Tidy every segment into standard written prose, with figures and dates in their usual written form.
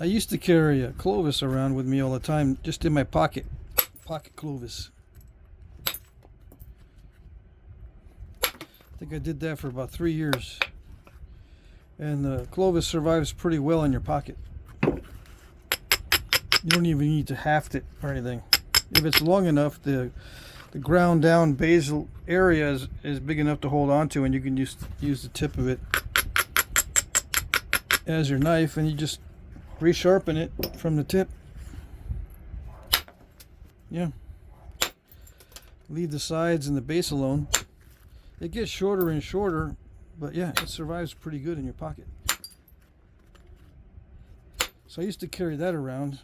I used to carry a Clovis around with me all the time, just in my pocket Clovis. I think I did that for about 3 years. And the Clovis survives pretty well in your pocket. You don't even need to haft it or anything. If it's long enough, the ground down basal area is big enough to hold on to, and you can use the tip of it as your knife, and you just resharpen it from the tip. Yeah. Leave the sides and the base alone. It gets shorter and shorter, but yeah, it survives pretty good in your pocket. So I used to carry that around.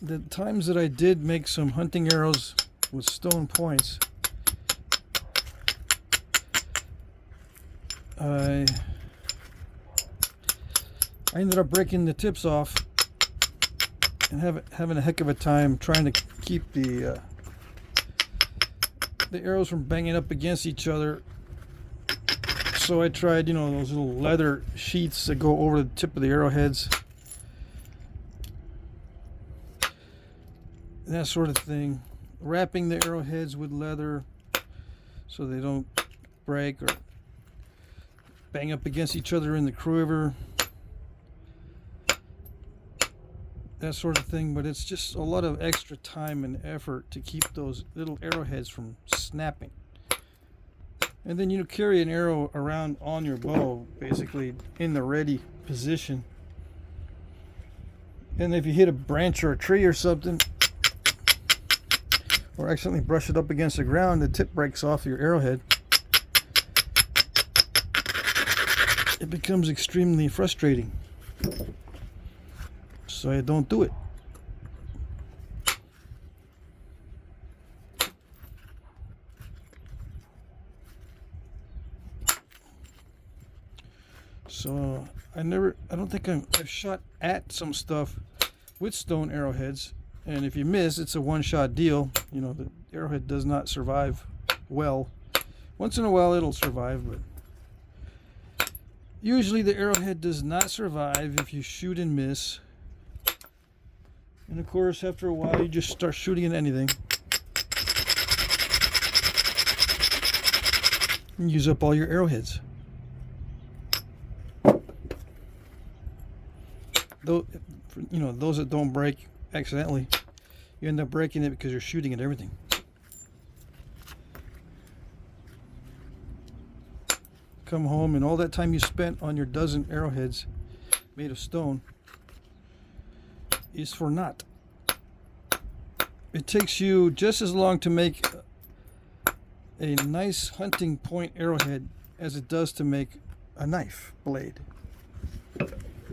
The times that I did make some hunting arrows with stone points, I ended up breaking the tips off and having a heck of a time trying to keep the arrows from banging up against each other. So I tried, those little leather sheaths that go over the tip of the arrowheads, that sort of thing. Wrapping the arrowheads with leather so they don't break or bang up against each other in the quiver, that sort of thing. But it's just a lot of extra time and effort to keep those little arrowheads from snapping. And then you carry an arrow around on your bow, basically in the ready position, and if you hit a branch or a tree or something, or accidentally brush it up against the ground, the tip breaks off your arrowhead. It becomes extremely frustrating. So I don't do it. So I don't think I've shot at some stuff with stone arrowheads, and if you miss, it's a one-shot deal. The arrowhead does not survive well. Once in a while it'll survive, but usually the arrowhead does not survive if you shoot and miss. And of course, after a while, you just start shooting at anything and use up all your arrowheads. Though, those that don't break accidentally, you end up breaking it because you're shooting at everything. Come home, and all that time you spent on your dozen arrowheads made of stone is for naught. It takes you just as long to make a nice hunting point arrowhead as it does to make a knife blade.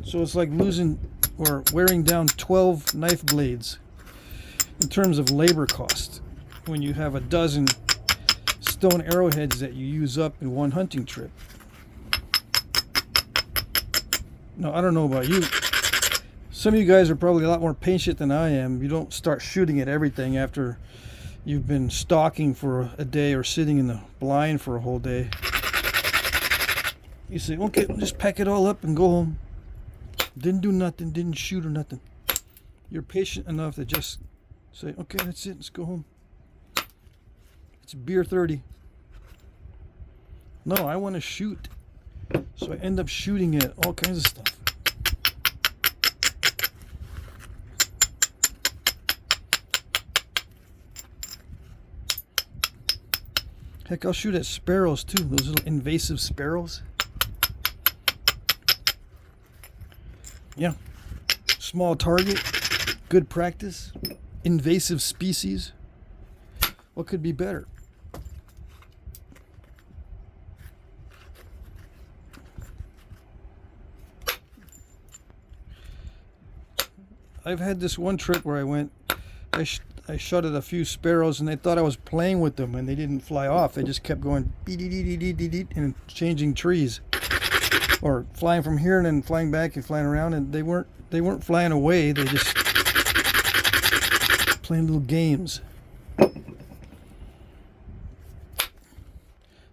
So it's like losing or wearing down 12 knife blades in terms of labor cost when you have a dozen stone arrowheads that you use up in one hunting trip. Now, I don't know about you. Some of you guys are probably a lot more patient than I am. You don't start shooting at everything after you've been stalking for a day or sitting in the blind for a whole day. You say, okay, just pack it all up and go home. Didn't do nothing, didn't shoot or nothing. You're patient enough to just say, okay, that's it, let's go home. It's beer 30. No, I want to shoot. So I end up shooting at all kinds of stuff. Heck, I'll shoot at sparrows too, those little invasive sparrows. Yeah. Small target, good practice, invasive species. What could be better? I've had this one trip where I went, I shot at a few sparrows and they thought I was playing with them and they didn't fly off. They just kept going beep and changing trees, or flying from here and then flying back and flying around, and they weren't flying away. They just playing little games.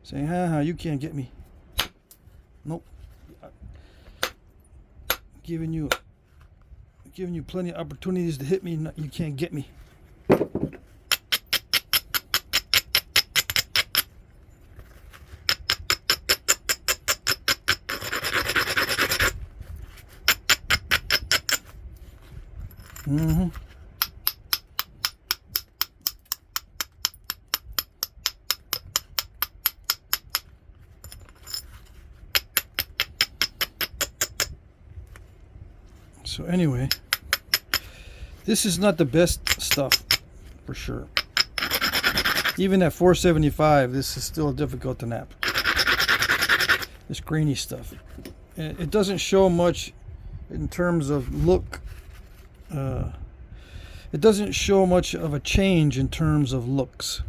saying, "Ha, you can't get me." Nope. Giving you plenty of opportunities to hit me. You can't get me. So anyway, this is not the best stuff for sure. Even at 475, this is still difficult to nap. This grainy stuff. It doesn't show much in terms of look. It doesn't show much of a change in terms of looks.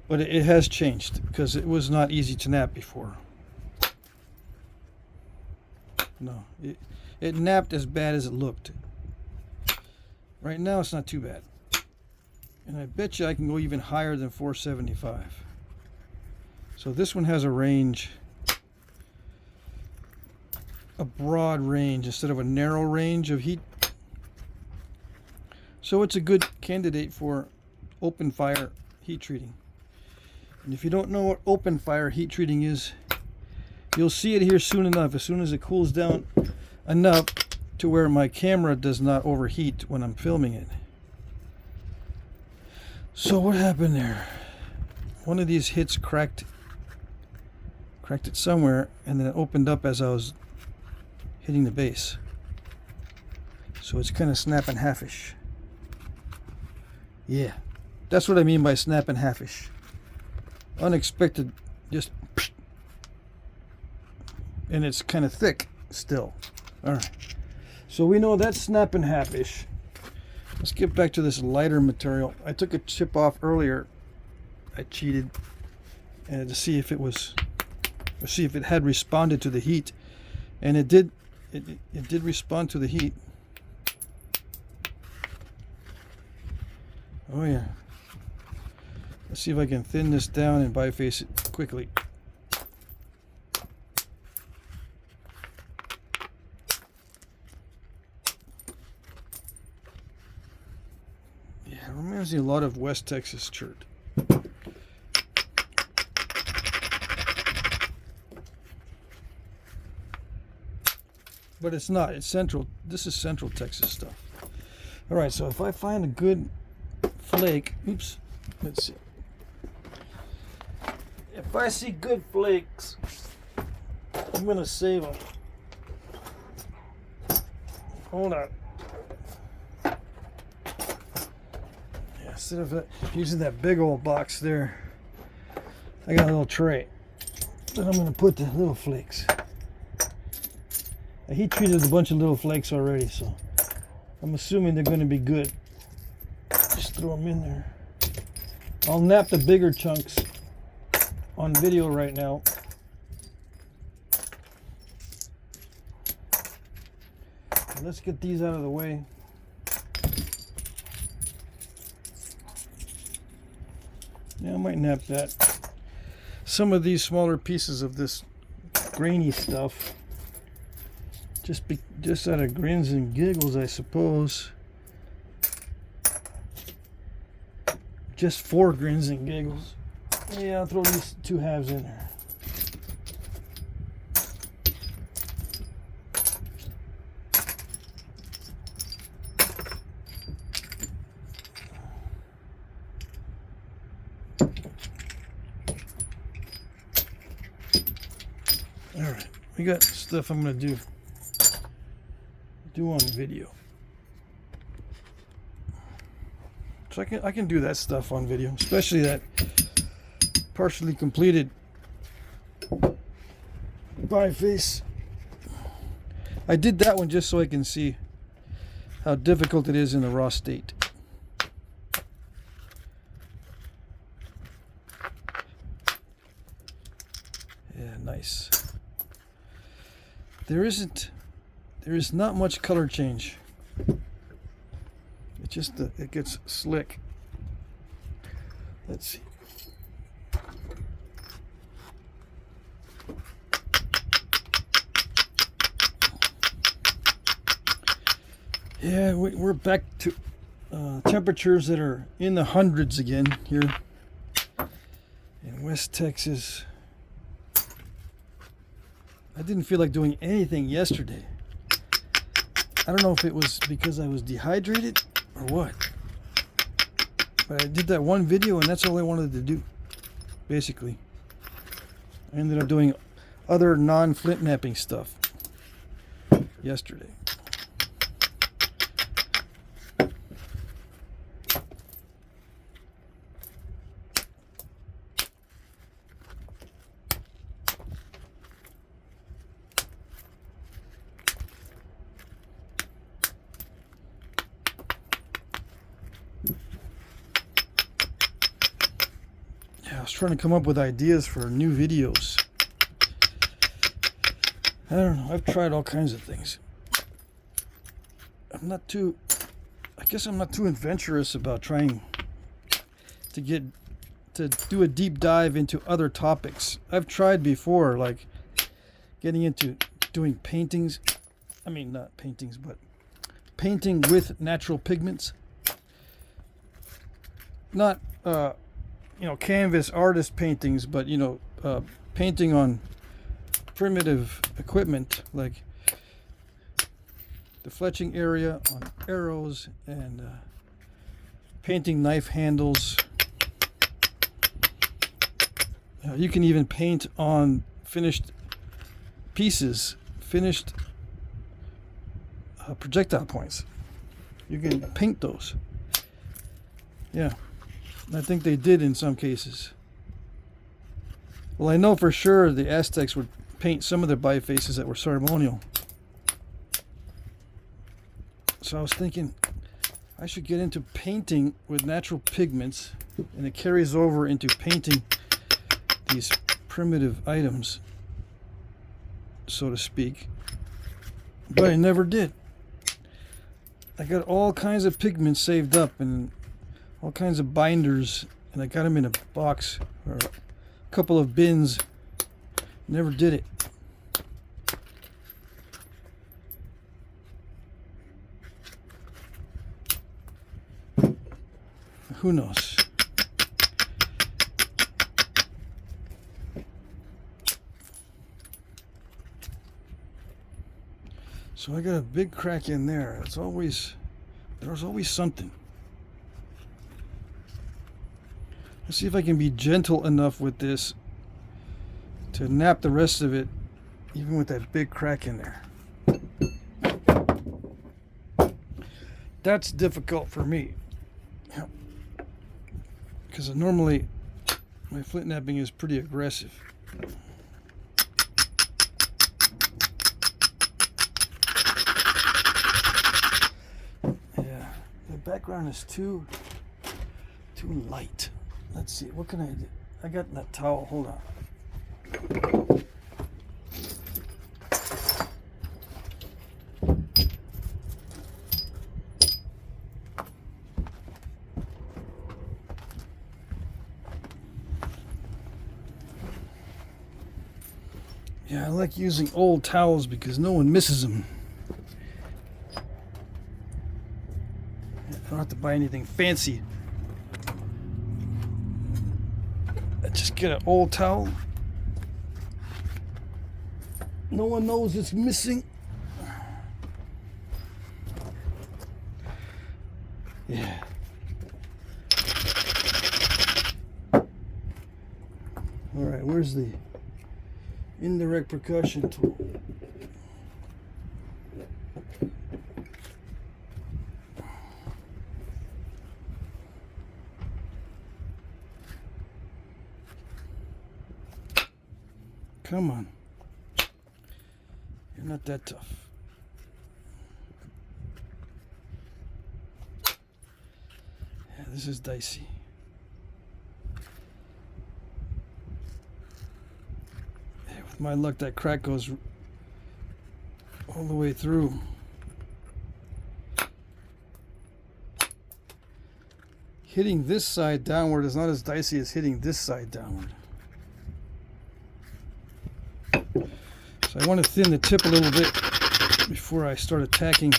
But it has changed because it was not easy to nap before. No, it napped as bad as it looked. Right now it's not too bad. And I bet you I can go even higher than 475. So this one has a range, a broad range instead of a narrow range of heat. So it's a good candidate for open fire heat treating. And if you don't know what open fire heat treating is, you'll see it here soon enough, as soon as it cools down enough to where my camera does not overheat when I'm filming it. So what happened there? One of these hits cracked it somewhere, and then it opened up as I was hitting the base. So it's kind of snapping halfish. Yeah, that's what I mean by snapping halfish. Unexpected, just, and it's kind of thick still. All right, so we know that's snapping halfish. Let's get back to this lighter material. I took a chip off earlier. I cheated, and to see if it was, or see if it had responded to the heat, and it did. It did respond to the heat. Oh yeah. Let's see if I can thin this down and biface it quickly. Yeah, it reminds me a lot of West Texas chert. But it's not. It's central. This is Central Texas stuff. All right, so if I find a good flake, oops, let's see. If I see good flakes, I'm gonna save them. Hold on. Yeah, instead of using that big old box there, I got a little tray that I'm gonna put the little flakes. I heat treated a bunch of little flakes already, so I'm assuming they're gonna be good. Just throw them in there. I'll nap the bigger chunks on video right now. Let's get these out of the way. Yeah, I might nap that. Some of these smaller pieces of this grainy stuff, just out of grins and giggles, I suppose. Just for grins and giggles. Yeah, I'll throw these two halves in there. All right, we got stuff I'm gonna do on video. So I can do that stuff on video, especially that partially completed biface. I did that one just so I can see how difficult it is in the raw state. Yeah, nice. There is not much color change. It just it gets slick. Let's see. Yeah, we're back to temperatures that are in the hundreds again here in West Texas. I didn't feel like doing anything yesterday. I don't know if it was because I was dehydrated or what. But I did that one video and that's all I wanted to do, basically. I ended up doing other non-flint-knapping stuff yesterday. I was trying to come up with ideas for new videos. I don't know. I've tried all kinds of things. I guess I'm not too adventurous about trying to do a deep dive into other topics. I've tried before, like getting into doing paintings. I mean, not paintings, but painting with natural pigments. Not, canvas artist paintings, but, painting on primitive equipment like the fletching area on arrows and painting knife handles. You can even paint on finished pieces, finished projectile points. You can paint those. Yeah. I think they did in some cases. Well, I know for sure the Aztecs would paint some of their bifaces that were ceremonial. So I was thinking I should get into painting with natural pigments, and it carries over into painting these primitive items, so to speak. But I never did. I got all kinds of pigments saved up and all kinds of binders, and I got them in a box or a couple of bins. Never did it. Who knows? So I got a big crack in there. There's always something. Let's see if I can be gentle enough with this to nap the rest of it, even with that big crack in there. That's difficult for me, because normally my flint knapping is pretty aggressive. Yeah, the background is too light. Let's see, what can I do? I got that towel, hold on. Yeah, I like using old towels because no one misses them. I don't have to buy anything fancy. Just get an old towel. No one knows it's missing. Yeah. All right, where's the indirect percussion tool? Come on. You're not that tough. Yeah, this is dicey. Yeah, with my luck, that crack goes all the way through. Hitting this side downward is not as dicey as hitting this side downward. So I want to thin the tip a little bit before I start attacking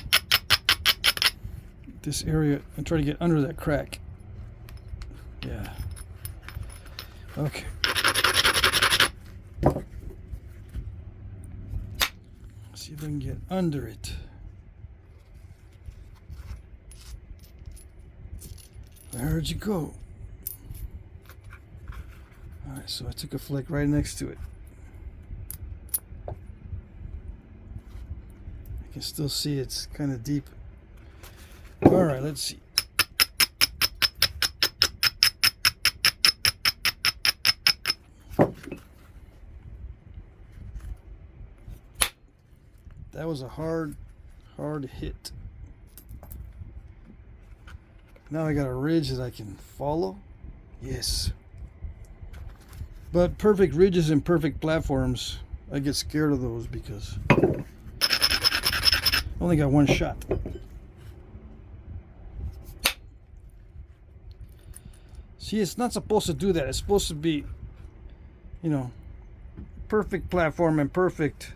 this area and try to get under that crack. Yeah. Okay. See if I can get under it. Where'd you go? Alright, so I took a flake right next to it. I can still see it's kind of deep. Alright, let's see. That was a hard hit. Now I got a ridge that I can follow. Yes. But perfect ridges and perfect platforms, I get scared of those because I only got one shot. See, it's not supposed to do that. It's supposed to be, you know, perfect platform and perfect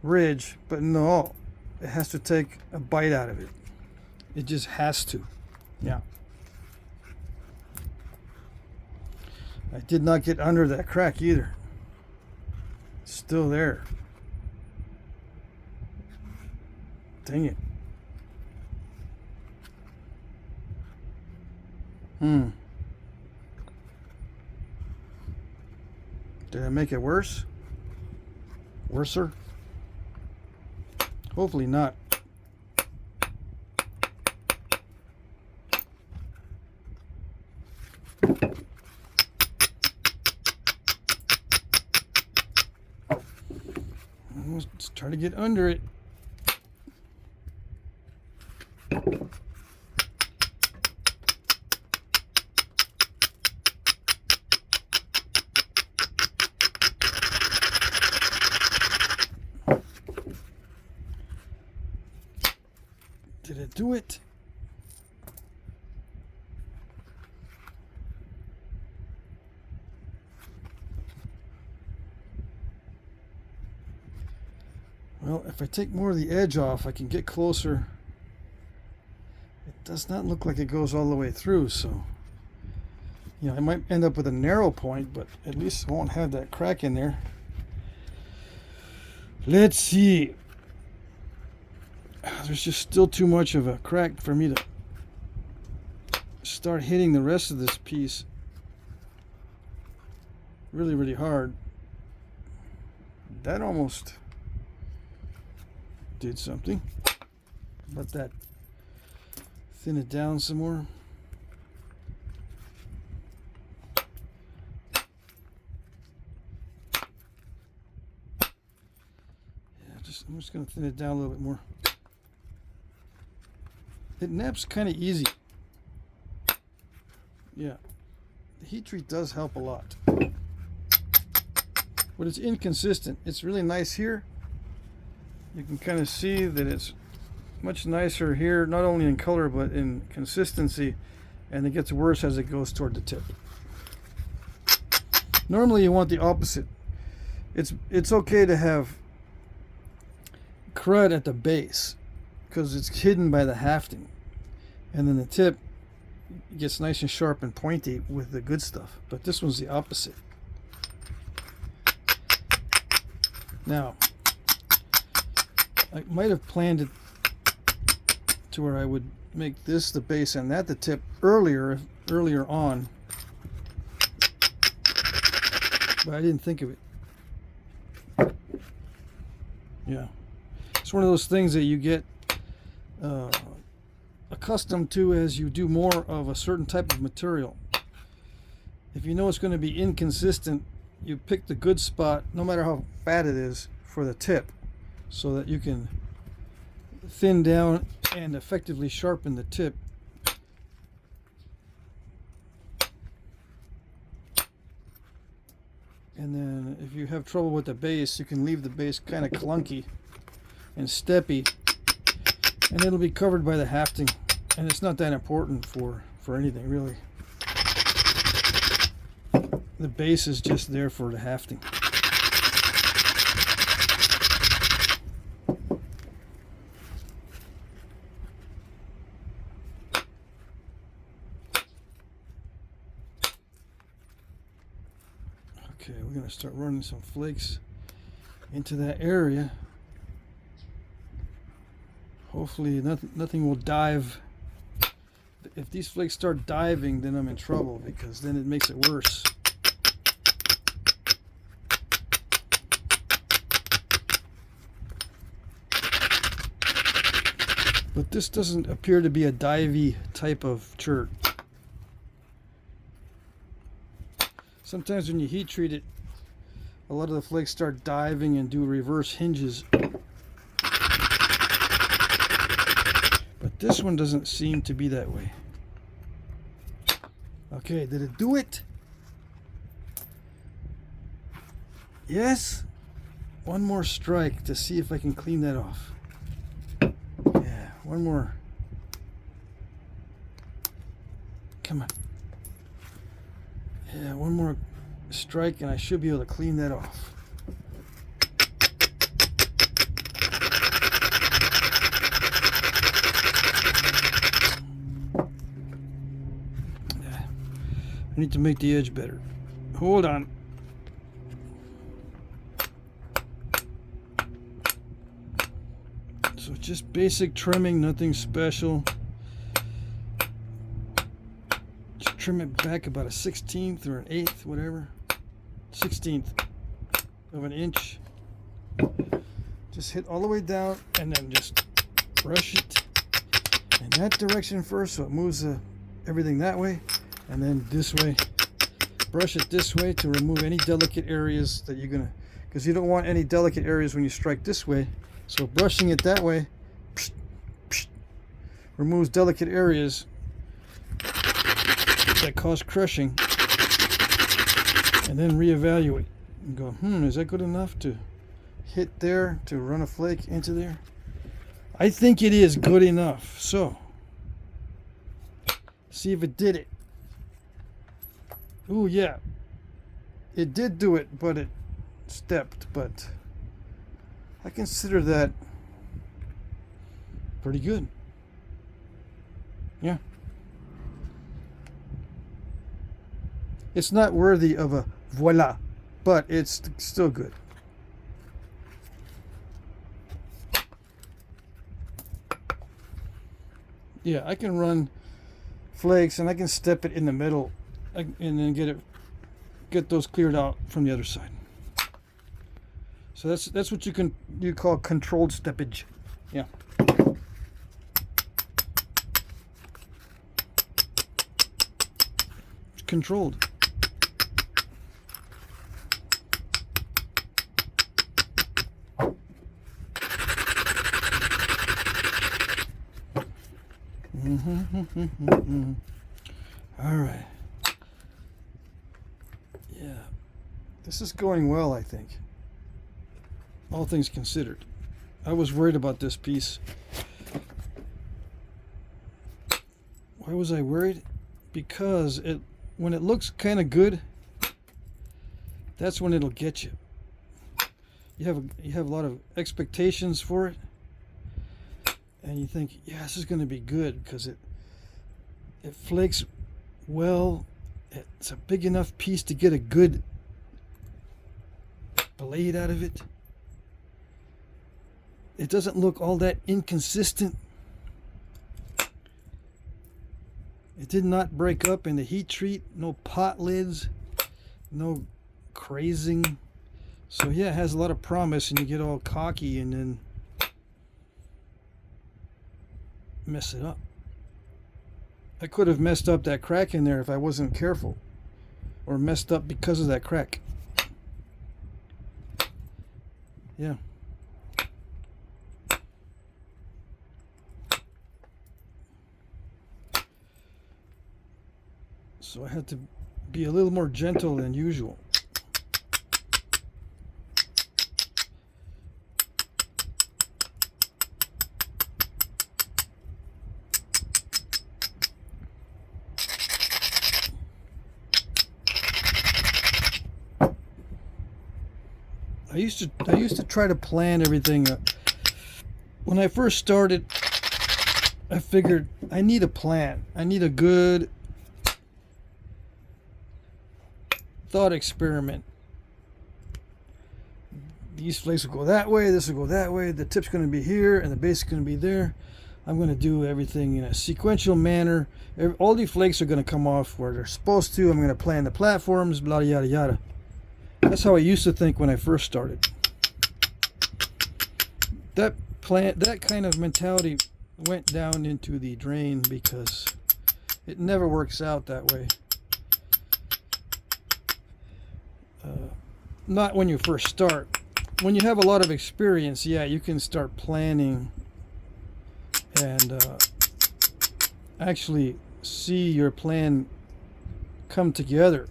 ridge, but no, it has to take a bite out of it. It just has to. Yeah. I did not get under that crack either. It's still there. Dang it. Did I make it worse? Worser? Hopefully not. Let's try to get under it. Did it do it? Well, if I take more of the edge off, I can get closer. It does not look like it goes all the way through, so you know, I might end up with a narrow point, but at least I won't have that crack in there. Let's see. There's just still too much of a crack for me to start hitting the rest of this piece really hard. That almost did something. Let that thin it down some more. I'm just going to thin it down a little bit more. It naps kind of easy. Yeah, the heat treat does help a lot, but it's inconsistent. It's really nice here. You can kind of see that it's much nicer here, not only in color but in consistency, and it gets worse as it goes toward the tip. Normally you want the opposite. It's okay to have crud at the base because it's hidden by the hafting, and then the tip gets nice and sharp and pointy with the good stuff. But this one's the opposite. Now, I might have planned it to where I would make this the base and that the tip earlier on, but I didn't think of it. Yeah, it's one of those things that you get accustomed to as you do more of a certain type of material. If you know it's going to be inconsistent, you pick the good spot, no matter how fat it is, for the tip, so that you can thin down and effectively sharpen the tip. And then if you have trouble with the base, you can leave the base kind of clunky and steppy, and it'll be covered by the hafting, and it's not that important for anything really. The base is just there for the hafting. start running some flakes into that area. Hopefully nothing will dive. If these flakes start diving, then I'm in trouble, because then it makes it worse. But this doesn't appear to be a divey type of chert. Sometimes when you heat treat it, a lot of the flakes start diving and do reverse hinges. But this one doesn't seem to be that way. Okay, did it do it? Yes? One more strike to see if I can clean that off. Yeah, one more. Come on. Yeah, one more strike and I should be able to clean that off. Yeah. I need to make the edge better. Hold on. So just basic trimming, nothing special. Just trim it back about a 1/16 or an 1/8, whatever. 1/16 of an inch. Just hit all the way down and then just brush it in that direction first, so it moves everything that way, and then this way. Brush it this way to remove any delicate areas that you're gonna, because you don't want any delicate areas when you strike this way. So brushing it that way removes delicate areas that cause crushing, and then reevaluate and go, is that good enough to hit there to run a flake into there? I think it is good enough. So see if it did it. Ooh, yeah, it did do it, but it stepped. But I consider that pretty good. Yeah. It's not worthy of a voila, but it's still good. Yeah, I can run flakes and I can step it in the middle and then get those cleared out from the other side. So that's what you call controlled steppage. Yeah. It's controlled. All right. Yeah. This is going well, I think. All things considered. I was worried about this piece. Why was I worried? Because when it looks kind of good, that's when it'll get you. You have a lot of expectations for it, and you think, yeah, this is going to be good because it flakes well. It's a big enough piece to get a good blade out of it. It doesn't look all that inconsistent. It did not break up in the heat treat. No pot lids. No crazing. So yeah, it has a lot of promise, and you get all cocky and then mess it up. I could have messed up that crack in there if I wasn't careful, or messed up because of that crack. Yeah. So I had to be a little more gentle than usual. I used to try to plan everything. When I first started, I figured I need a plan. I need a good thought experiment these flakes will go that way, this will go that way, the tip's going to be here, and the base is going to be there. I'm going to do everything in a sequential manner. All these flakes are going to come off where they're supposed to. I'm going to plan the platforms, blah, yada, yada. That's how I used to think when I first started. That kind of mentality went down into the drain because it never works out that way. Not when you first start. When you have a lot of experience, yeah, you can start planning and actually see your plan come together.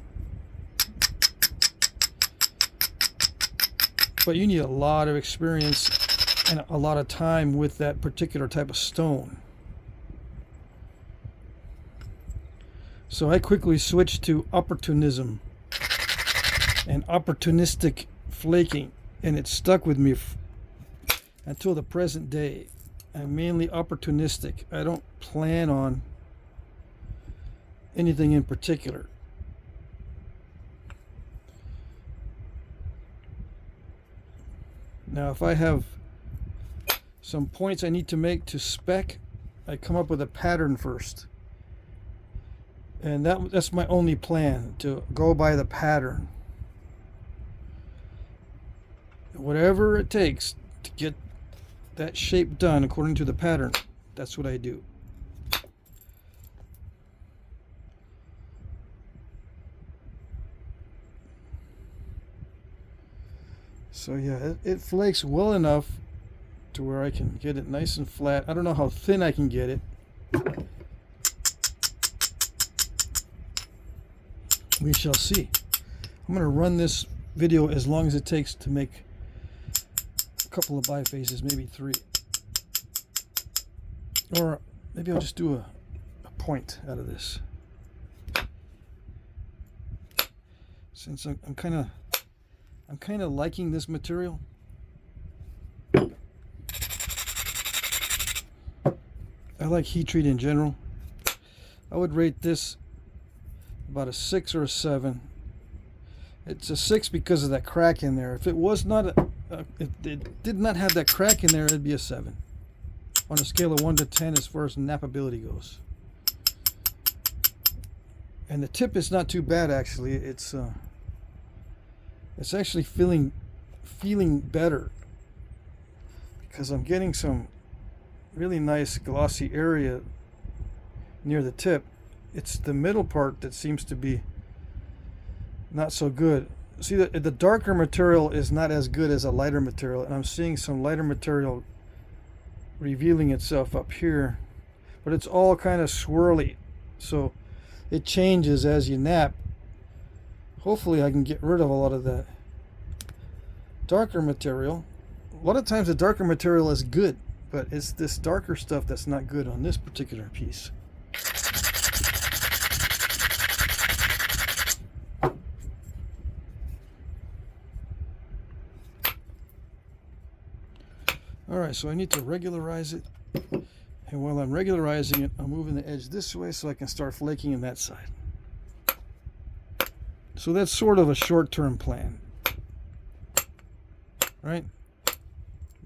But you need a lot of experience and a lot of time with that particular type of stone. So I quickly switched to opportunism and opportunistic flaking, and it stuck with me until the present day. I'm mainly opportunistic. I don't plan on anything in particular. Now, if I have some points I need to make to spec, I come up with a pattern first. And that's my only plan, to go by the pattern. Whatever it takes to get that shape done according to the pattern, that's what I do. So yeah, it flakes well enough to where I can get it nice and flat. I don't know how thin I can get it. We shall see. I'm going to run this video as long as it takes to make a couple of bifaces, maybe 3. Or maybe I'll just do a point out of this. Since I'm kind of liking this material. I like heat treat in general. I would rate this about a 6 or a 7. It's a 6 because of that crack in there. If it was not if it did not have that crack in there, it'd be a 7 on a scale of 1 to 10 as far as knappability goes. And the tip is not too bad, actually. It's actually feeling better because I'm getting some really nice glossy area near the tip. It's the middle part that seems to be not so good. See, the darker material is not as good as a lighter material, and I'm seeing some lighter material revealing itself up here, but it's all kind of swirly, so it changes as you knap. Hopefully I can get rid of a lot of that darker material. A lot of times the darker material is good, but it's this darker stuff that's not good on this particular piece. Alright, so I need to regularize it, and while I'm regularizing it, I'm moving the edge this way so I can start flaking in that side. So that's sort of a short-term plan, right? I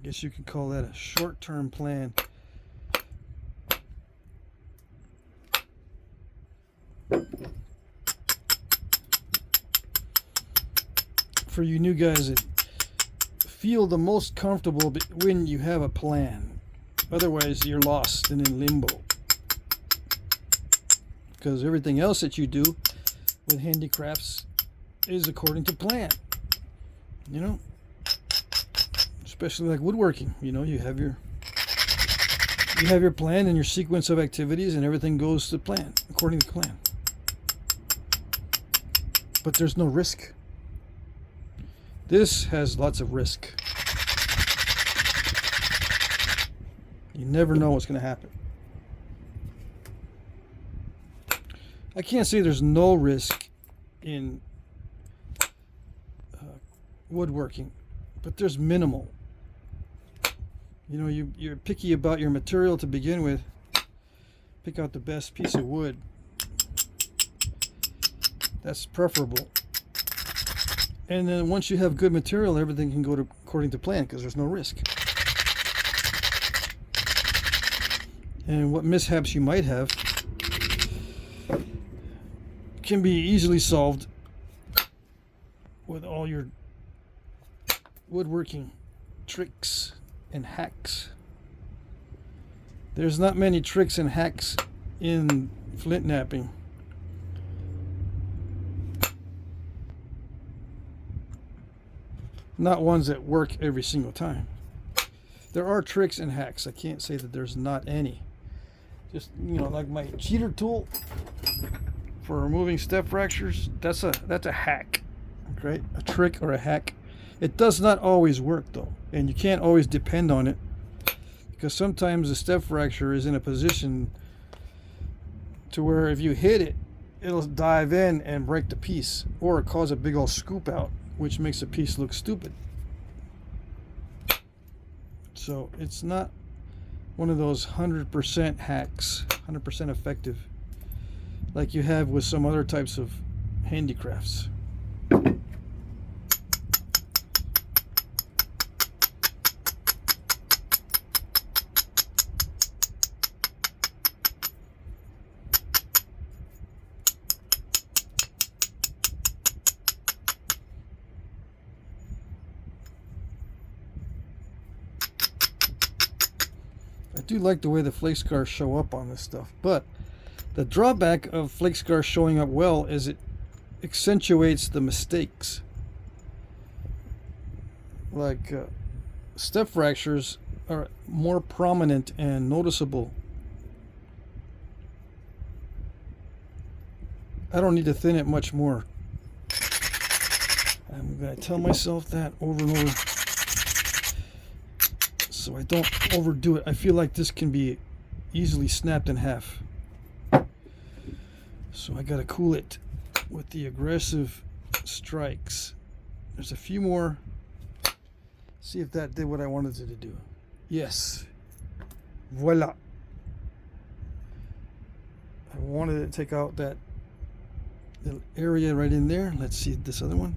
guess you could call that a short-term plan. For you new guys that feel the most comfortable when you have a plan. Otherwise, you're lost and in limbo. Because everything else that you do with handicrafts is according to plan. You know? Especially like woodworking. You know, you have your plan and your sequence of activities, and everything goes to plan, according to plan. But there's no risk. This has lots of risk. You never know what's going to happen. I can't say there's no risk in woodworking, but there's minimal. You know, you're picky about your material to begin with. Pick out the best piece of wood. That's preferable. And then once you have good material, everything can go according to plan because there's no risk. And what mishaps you might have can be easily solved with all your woodworking tricks and hacks. There's not many tricks and hacks in flint knapping. Not ones that work every single time. There are tricks and hacks. I can't say that there's not any. Just, you know, like my cheater tool for removing step fractures, that's a hack. Right? A trick or a hack. It does not always work though, and you can't always depend on it because sometimes the step fracture is in a position to where if you hit it, it'll dive in and break the piece or cause a big old scoop out, which makes the piece look stupid. So it's not one of those 100% hacks, 100% effective like you have with some other types of handicrafts. I do like the way the flake scars show up on this stuff, but the drawback of flake scars showing up well is it accentuates the mistakes. Like step fractures are more prominent and noticeable. I don't need to thin it much more. I'm going to tell myself that over and over, so I don't overdo it. I feel like this can be easily snapped in half. So I gotta cool it with the aggressive strikes. There's a few more. See if that did what I wanted it to do. Yes. Voila. I wanted to take out that little area right in there. Let's see this other one.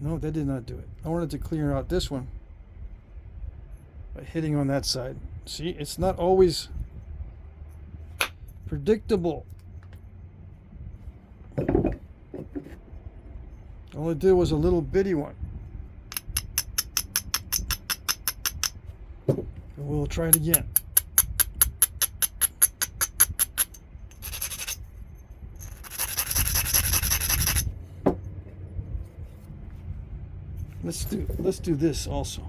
No, that did not do it. I wanted to clear out this one by hitting on that side. See, it's not always predictable. All I did was a little bitty one. And we'll try it again. Let's do this also,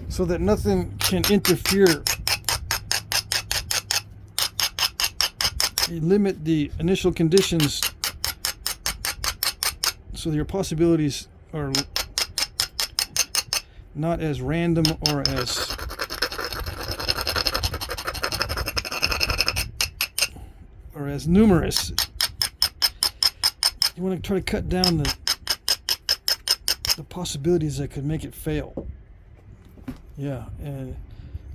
so that nothing can interfere. You limit the initial conditions so your possibilities are not as random or as numerous. You want to try to cut down the possibilities that could make it fail. Yeah, and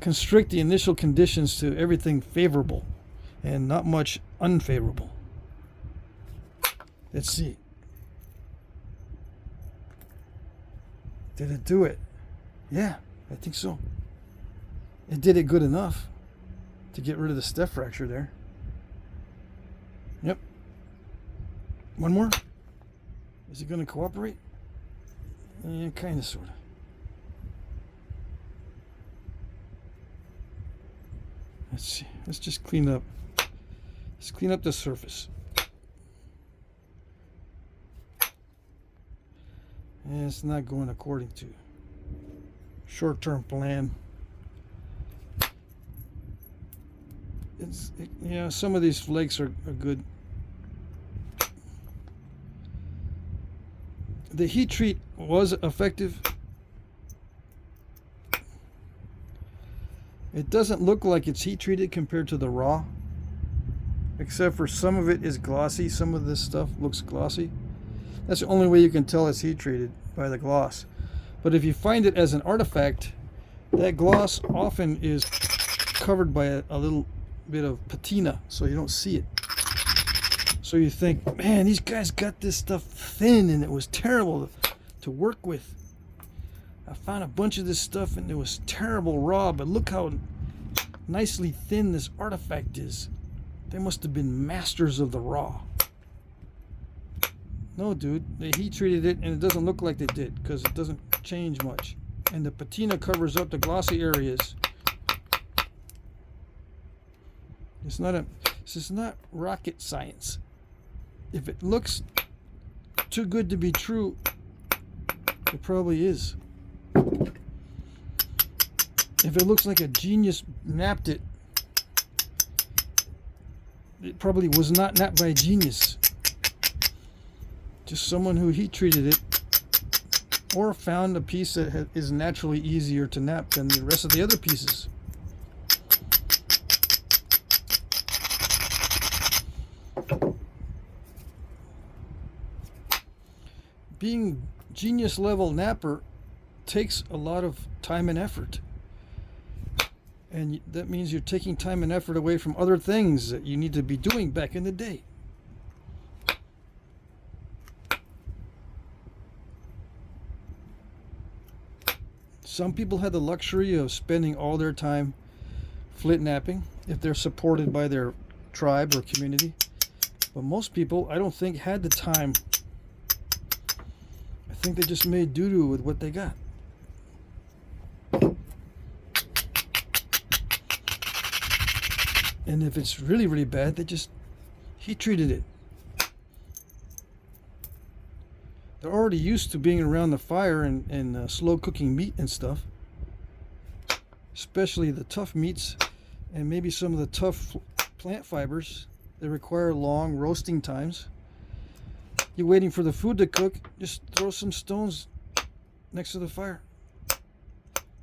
constrict the initial conditions to everything favorable and not much unfavorable. Let's see. Did it do it? Yeah, I think so. It did it good enough to get rid of the step fracture there. Yep. One more. Is it going to cooperate? Yeah, kind of, sort of. Let's see. Let's just clean up. Let's clean up the surface. And it's not going according to short-term plan. Yeah, some of these flakes are good. The heat treat was effective. It doesn't look like it's heat treated compared to the raw, except for some of it is glossy. Some of this stuff looks glossy. That's the only way you can tell it's heat treated, by the gloss. But if you find it as an artifact, that gloss often is covered by a little bit of patina, so you don't see it. So So you think, man, these guys got this stuff thin and it was terrible to work with. I found a bunch of this stuff and it was terrible raw, but look how nicely thin this artifact is. They must have been masters of the raw. No, dude, they heat treated it and it doesn't look like they did because it doesn't change much. And the patina covers up the glossy areas. This is not rocket science. If it looks too good to be true, it probably is. If it looks like a genius napped it, it probably was not napped by a genius. Just someone who heat treated it or found a piece that is naturally easier to nap than the rest of the other pieces. Being genius level napper takes a lot of time and effort. And that means you're taking time and effort away from other things that you need to be doing back in the day. Some people had the luxury of spending all their time flint napping if they're supported by their tribe or community. But most people, I don't think, had the time. I think they just made doo-doo with what they got. And if it's really, really bad, they just heat treated it. They're already used to being around the fire and slow cooking meat and stuff. Especially the tough meats and maybe some of the tough plant fibers that require long roasting times. You're waiting for the food to cook, just throw some stones next to the fire.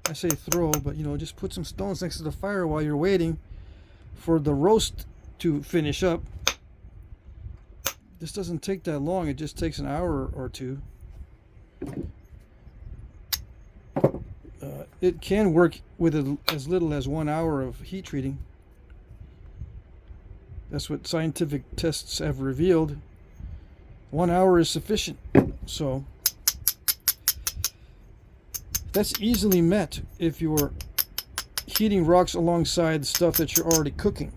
I say throw, but you know, just put some stones next to the fire while you're waiting for the roast to finish up. This doesn't take that long, it just takes an hour or two. It can work with as little as 1 hour of heat treating. That's what scientific tests have revealed. 1 hour is sufficient. So that's easily met if you're heating rocks alongside stuff that you're already cooking.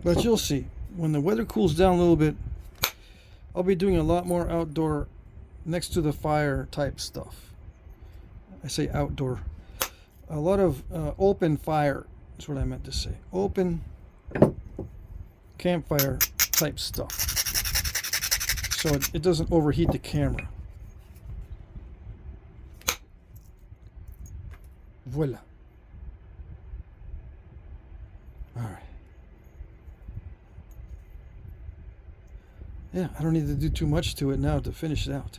But you'll see, when the weather cools down a little bit, I'll be doing a lot more outdoor, next to the fire type stuff. I say outdoor. A lot of open fire, that's what I meant to say. Open campfire type stuff. So it doesn't overheat the camera. Voila. All right. Yeah, I don't need to do too much to it now to finish it out.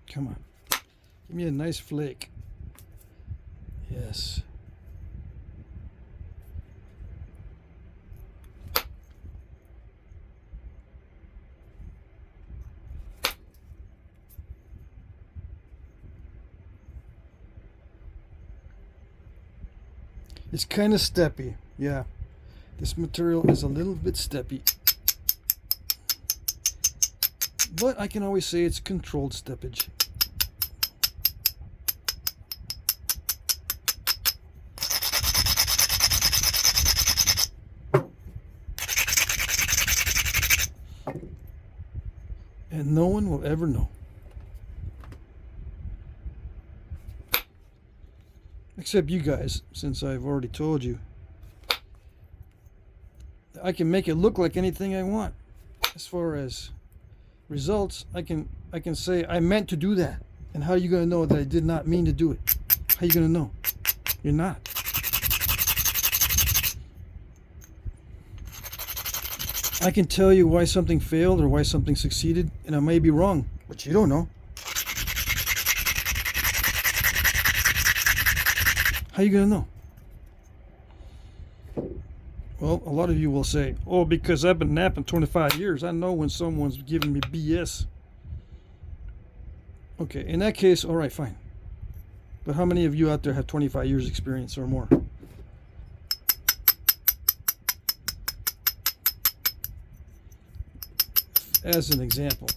Come on. Give me a nice flake. Yes. It's kind of steppy. Yeah. This material is a little bit steppy. But I can always say it's controlled steppage. And no one will ever know. Except you guys, since I've already told you. I can make it look like anything I want. As far as results, I can say I meant to do that. And how are you going to know that I did not mean to do it? How are you going to know? You're not. I can tell you why something failed or why something succeeded, and I may be wrong, but you don't know. How you gonna know? Well, a lot of you will say, oh, because I've been napping 25 years, I know when someone's giving me BS. Okay, in that case, all right, fine. But how many of you out there have 25 years experience or more? As an example.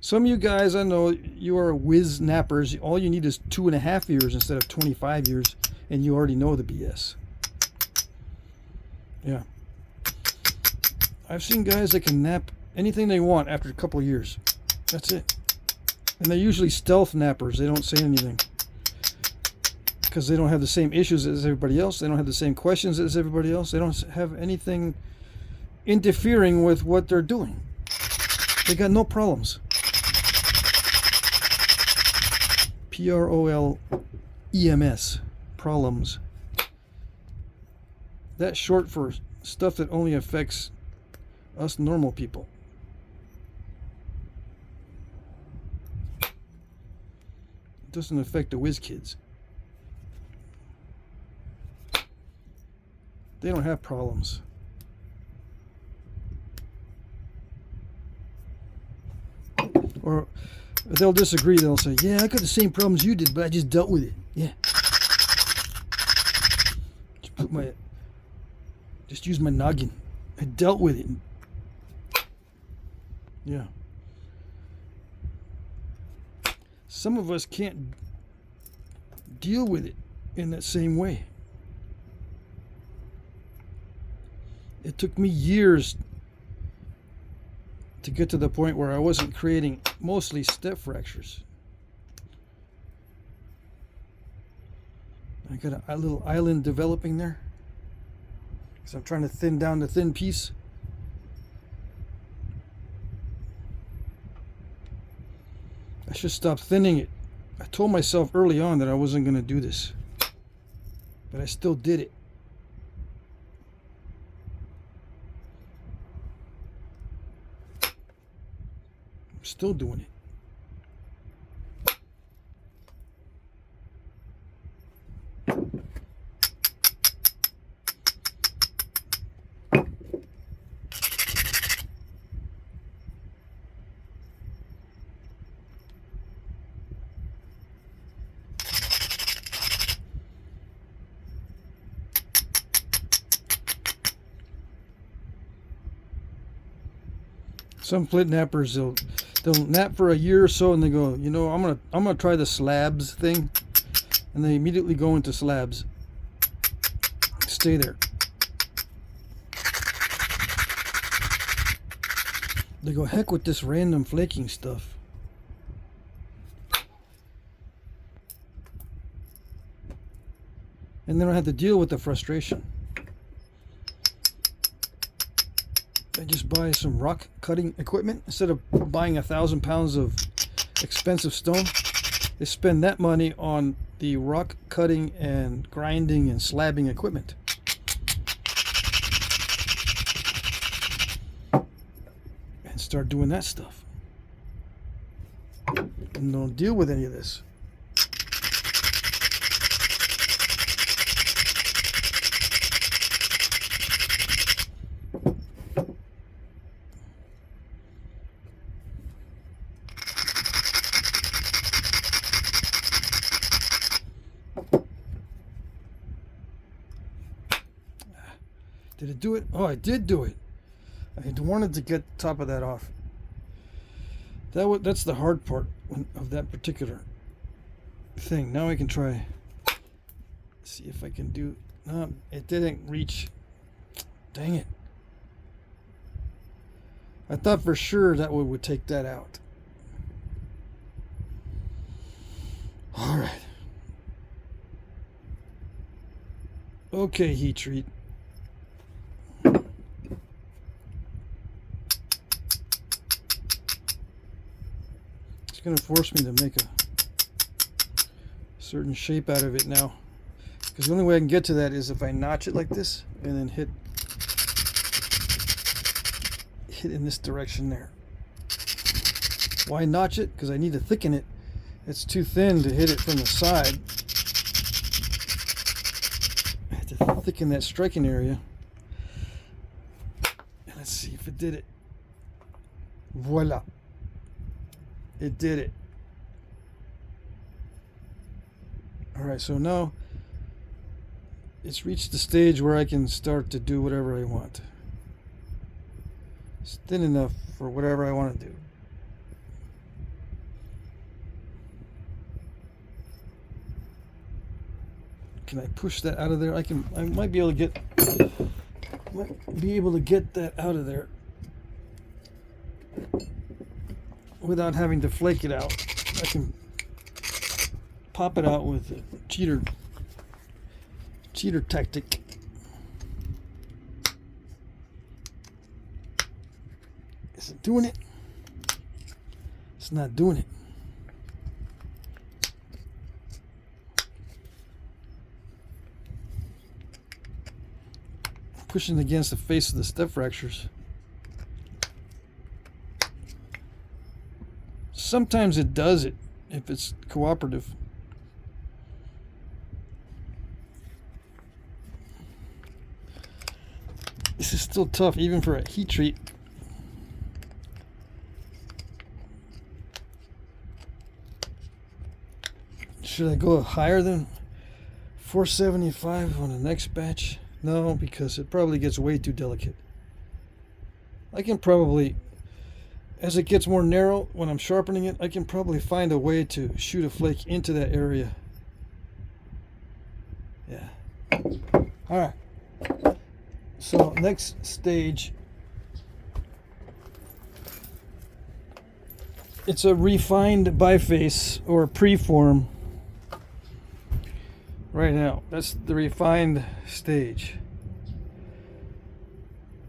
Some of you guys, I know you are whiz nappers. All you need is 2.5 years instead of 25 years, and you already know the BS. Yeah. I've seen guys that can nap anything they want after a couple of years. That's it. And they're usually stealth nappers. They don't say anything. Because they don't have the same issues as everybody else. They don't have the same questions as everybody else. They don't have anything interfering with what they're doing. They got no problems. PROLEMS. Problems. That's short for stuff that only affects us normal people. It doesn't affect the whiz kids. They don't have problems. Or they'll disagree. They'll say, yeah, I got the same problems you did, but I just dealt with it. Yeah. Just use my noggin. I dealt with it. Yeah. Some of us can't deal with it in that same way. It took me years to get to the point where I wasn't creating mostly step fractures. I got a little island developing there because I'm trying to thin down the thin piece. I should stop thinning it. I told myself early on that I wasn't going to do this, but I still did it. I'm still doing it. Some flint nappers, they'll nap for a year or so and they go, you know, I'm gonna try the slabs thing, and they immediately go into slabs. Stay there. They go, heck with this random flaking stuff. And they don't have to deal with the frustration. They just buy some rock cutting equipment. Instead of buying 1,000 pounds of expensive stone, they spend that money on the rock cutting and grinding and slabbing equipment. And start doing that stuff. And don't deal with any of this. Did it do it? Oh, I did do it. I wanted to get the top of that off. That's the hard part of that particular thing. Now I can try. See if I can do. No, it didn't reach. Dang it. I thought for sure that would take that out. All right. Okay, heat treat. It's going to force me to make a certain shape out of it now, because the only way I can get to that is if I notch it like this and then hit in this direction there. Why notch it? Because I need to thicken it. It's too thin to hit it from the side. I had to thicken that striking area. Let's see if it did it. Voila. It did it. Alright, so now it's reached the stage where I can start to do whatever I want. It's thin enough for whatever I want to do. Can I push that out of there? I might be able to get that out of there without having to flake it out. I can pop it out with a cheater tactic. Is it doing it? It's not doing it. Pushing against the face of the step fractures. Sometimes it does it if it's cooperative. This is still tough even for a heat treat. Should I go higher than 475 on the next batch? No, because it probably gets way too delicate. I can probably, as it gets more narrow when I'm sharpening it, I can probably find a way to shoot a flake into that area. Yeah. Alright. So next stage, it's a refined biface or preform. Right now, that's the refined stage.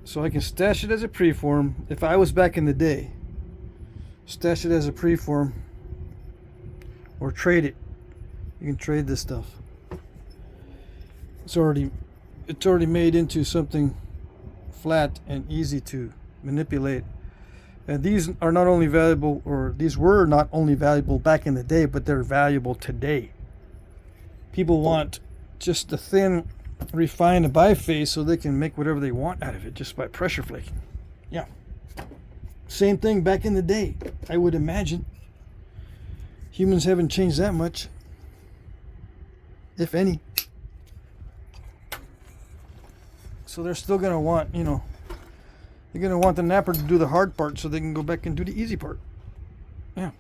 So I can stash it as a preform. If I was back in the day, stash it as a preform or trade it. You can trade this stuff. It's already made into something flat and easy to manipulate. And these are not only valuable, or these were not only valuable back in the day, but they're valuable today. People want just a thin, refined biface so they can make whatever they want out of it just by pressure flaking. Yeah. Same thing back in the day, I would imagine. Humans haven't changed that much, if any. So they're still going to want, they're going to want the napper to do the hard part so they can go back and do the easy part. Yeah.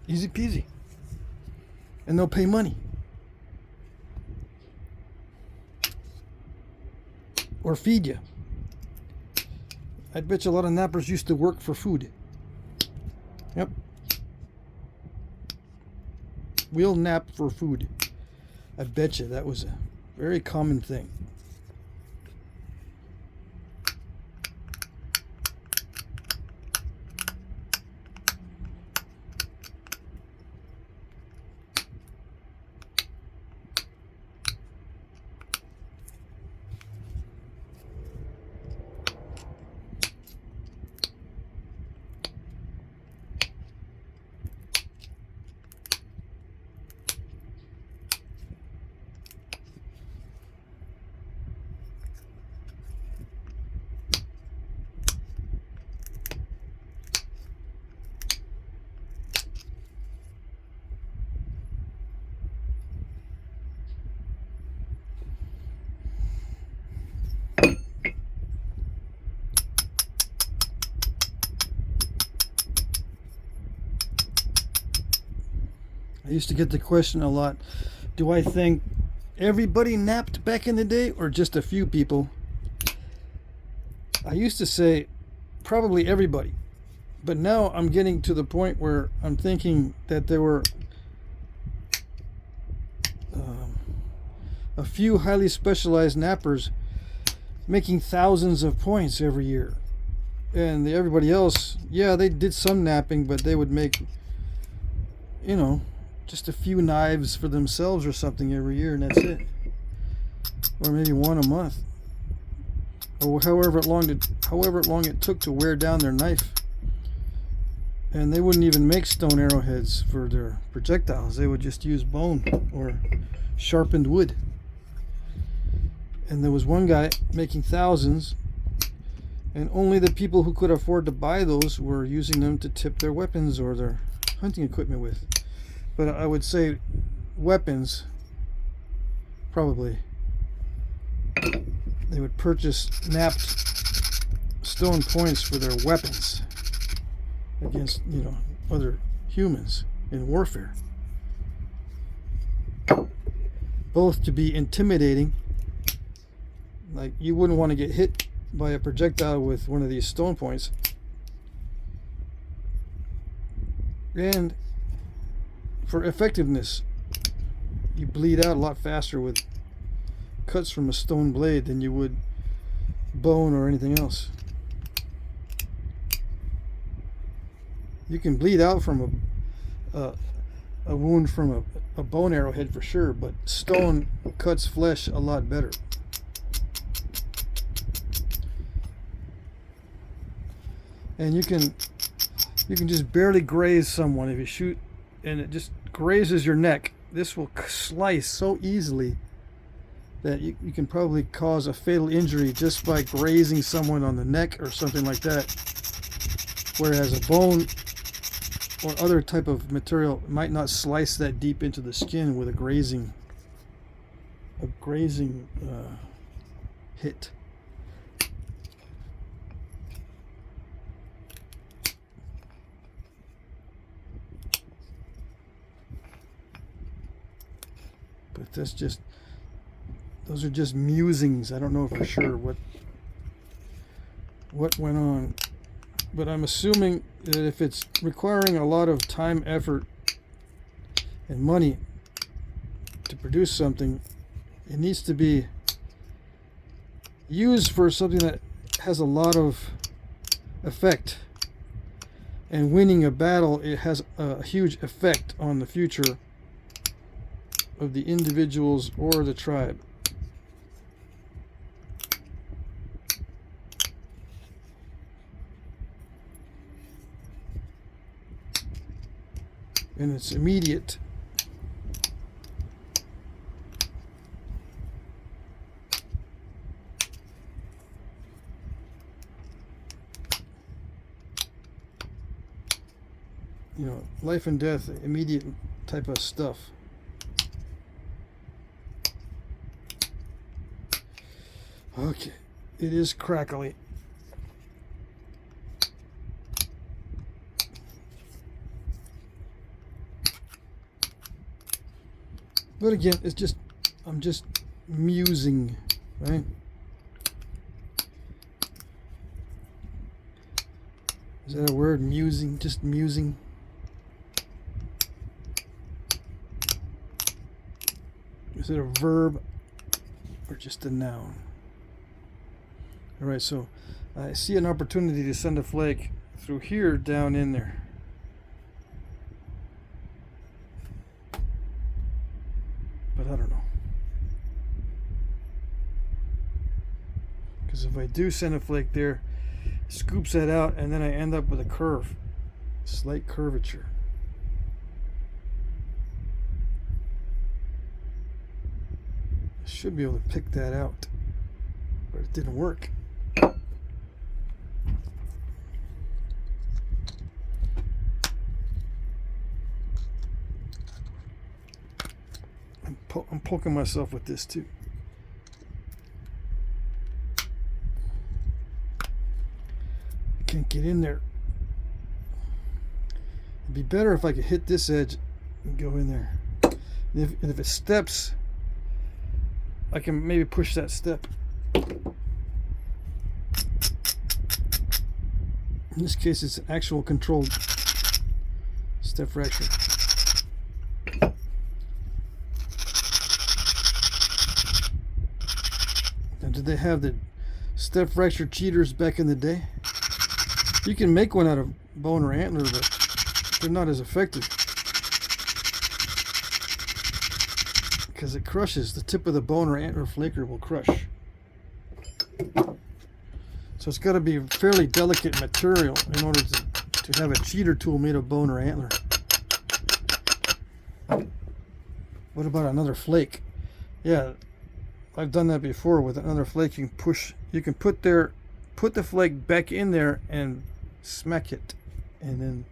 Easy peasy. And they'll pay money. Or feed you. I bet you a lot of nappers used to work for food. Yep. We'll nap for food. I bet you that was a very common thing. I used to get the question a lot, do I think everybody napped back in the day or just a few people? I used to say probably everybody, but now I'm getting to the point where I'm thinking that there were a few highly specialized nappers making thousands of points every year, and everybody else, yeah, they did some napping, but they would make, just a few knives for themselves or something every year, and that's it. Or maybe one a month. or however long it took to wear down their knife. And they wouldn't even make stone arrowheads for their projectiles. They would just use bone or sharpened wood. And there was one guy making thousands, and only the people who could afford to buy those were using them to tip their weapons or their hunting equipment with. But I would say weapons, probably. They would purchase knapped stone points for their weapons against, you know, other humans in warfare. Both to be intimidating, like you wouldn't want to get hit by a projectile with one of these stone points, and for effectiveness, you bleed out a lot faster with cuts from a stone blade than you would bone or anything else. You can bleed out from a wound from a bone arrowhead for sure, but stone cuts flesh a lot better. And you can just barely graze someone if you shoot and it just grazes your neck. This will slice so easily that you can probably cause a fatal injury just by grazing someone on the neck or something like that. Whereas a bone or other type of material might not slice that deep into the skin with a grazing hit. But those are just musings. I don't know for sure what went on, but I'm assuming that if it's requiring a lot of time, effort, and money to produce something, it needs to be used for something that has a lot of effect. And winning a battle, it has a huge effect on the future of the individuals or the tribe. And it's immediate. You know, life and death, immediate type of stuff. Okay, it is crackly. But again, it's just, I'm just musing, right? Is that a word? Musing? Just musing? Is it a verb or just a noun? Alright, so I see an opportunity to send a flake through here down in there. But I don't know. Because if I do send a flake there, it scoops that out, and then I end up with a curve. Slight curvature. I should be able to pick that out. But it didn't work. I'm poking myself with this too. I can't get in there. It'd be better if I could hit this edge and go in there. And if it steps, I can maybe push that step. In this case, it's an actual controlled step fracture. Now, did they have the step fracture cheaters back in the day? You can make one out of bone or antler, but they're not as effective because it crushes. The tip of the bone or antler flaker will crush. So it's got to be fairly delicate material in order to have a cheater tool made of bone or antler. What about another flake? Yeah, I've done that before with another flake. You can put the flake back in there and smack it and then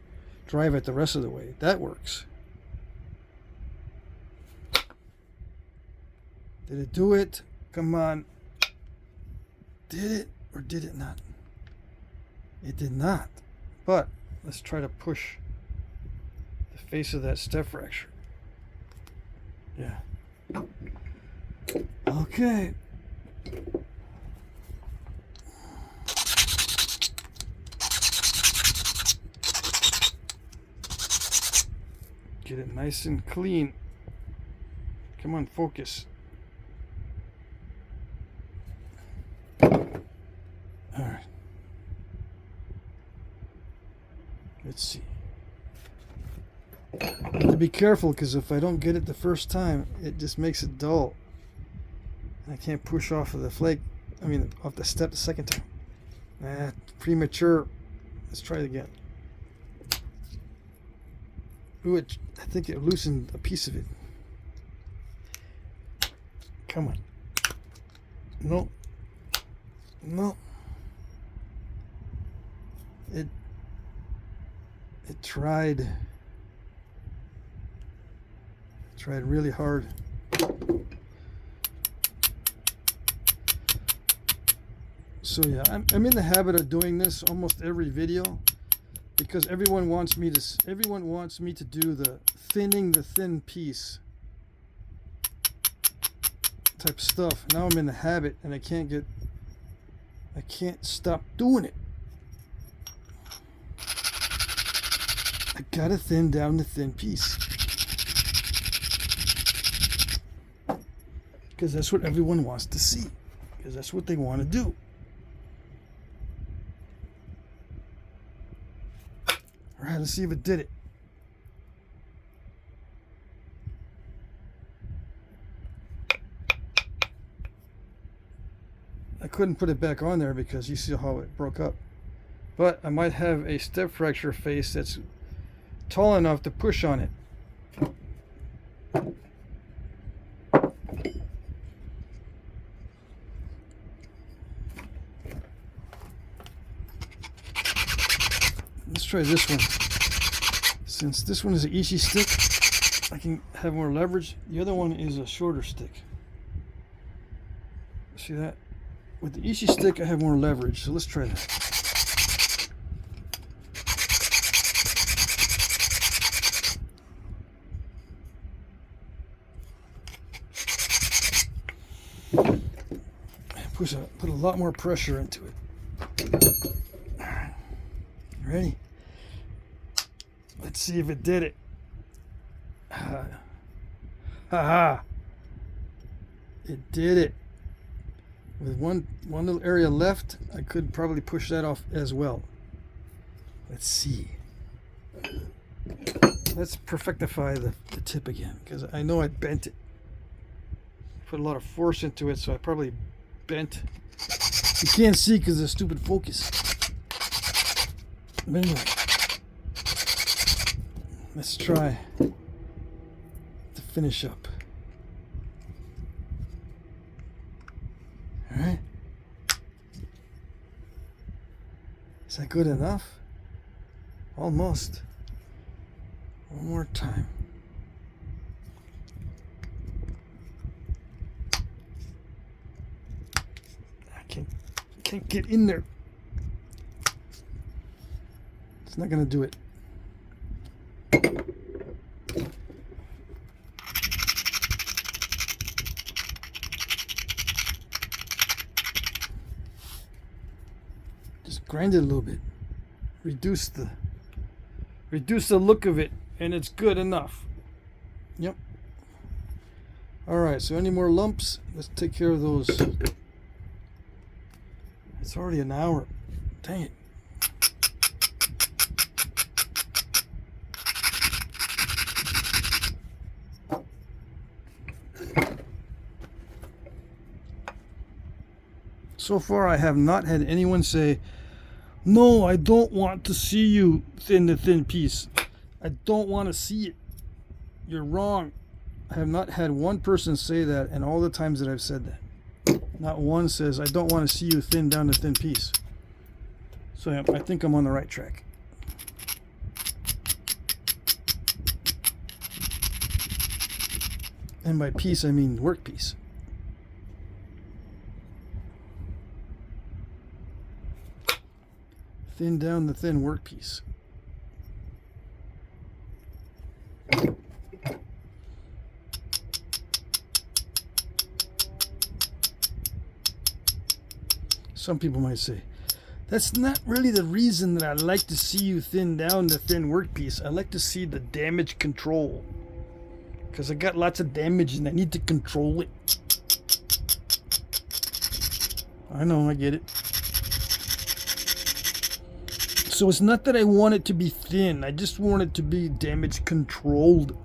drive it the rest of the way. That works. Did it do it? Come on. Did it or did it not? It did not. But let's try to push the face of that step fracture. Yeah. Okay. Get it nice and clean. Come on, focus. Alright. Let's see. I have to be careful because if I don't get it the first time, it just makes it dull. And I can't push off of the flake. I mean, off the step the second time. Nah, premature. Let's try it again. Ooh, I think it loosened a piece of it. Come on. No. No. It tried really hard. So yeah, I'm in the habit of doing this almost every video because everyone wants me to do the thinning the thin piece type stuff. Now I'm in the habit and I can't stop doing it. I gotta thin down the thin piece. Because that's what everyone wants to see. Because that's what they want to do. Alright, let's see if it did it. I couldn't put it back on there because you see how it broke up. But I might have a step fracture face that's tall enough to push on it. Let's try this one. Since this one is an easy stick, I can have more leverage. The other one is a shorter stick. See that? With the easy stick, I have more leverage. So let's try that. Put a lot more pressure into it. Alright. Ready? Let's see if it did it. Ha! It did it. With one little area left, I could probably push that off as well. Let's see. Let's perfectify the tip again, because I know I bent it. Put a lot of force into it, so I probably bent. You can't see because of the stupid focus. But anyway, let's try to finish up. Alright. Is that good enough? Almost. One more time. I can't get in there. It's not going to do it. Just grind it a little bit. Reduce the look of it, and it's good enough. Yep. Alright, so any more lumps? Let's take care of those. It's already an hour. Dang it. So far, I have not had anyone say, "No, I don't want to see you thin the thin piece. I don't want to see it. You're wrong." I have not had one person say that, and all the times that I've said that, not one says, "I don't want to see you thin down the thin piece." So I think I'm on the right track. And by piece, I mean work piece. Thin down the thin work piece. Some people might say, "That's not really the reason that I like to see you thin down the thin workpiece. I like to see the damage control. Because I got lots of damage and I need to control it." I know, I get it. So it's not that I want it to be thin. I just want it to be damage controlled.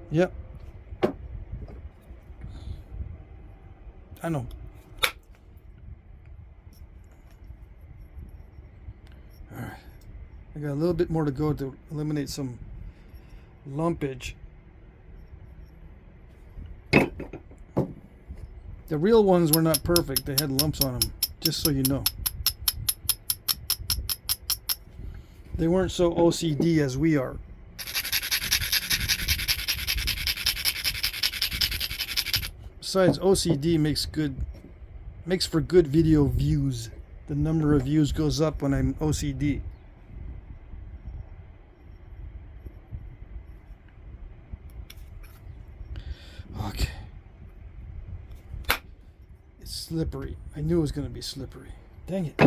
Yep. I know. Alright. I got a little bit more to go to eliminate some lumpage. The real ones were not perfect. They had lumps on them, just so you know. They weren't so OCD as we are. Besides, OCD makes for good video views. The number of views goes up when I'm OCD. Okay. It's slippery. I knew it was going to be slippery. Dang it.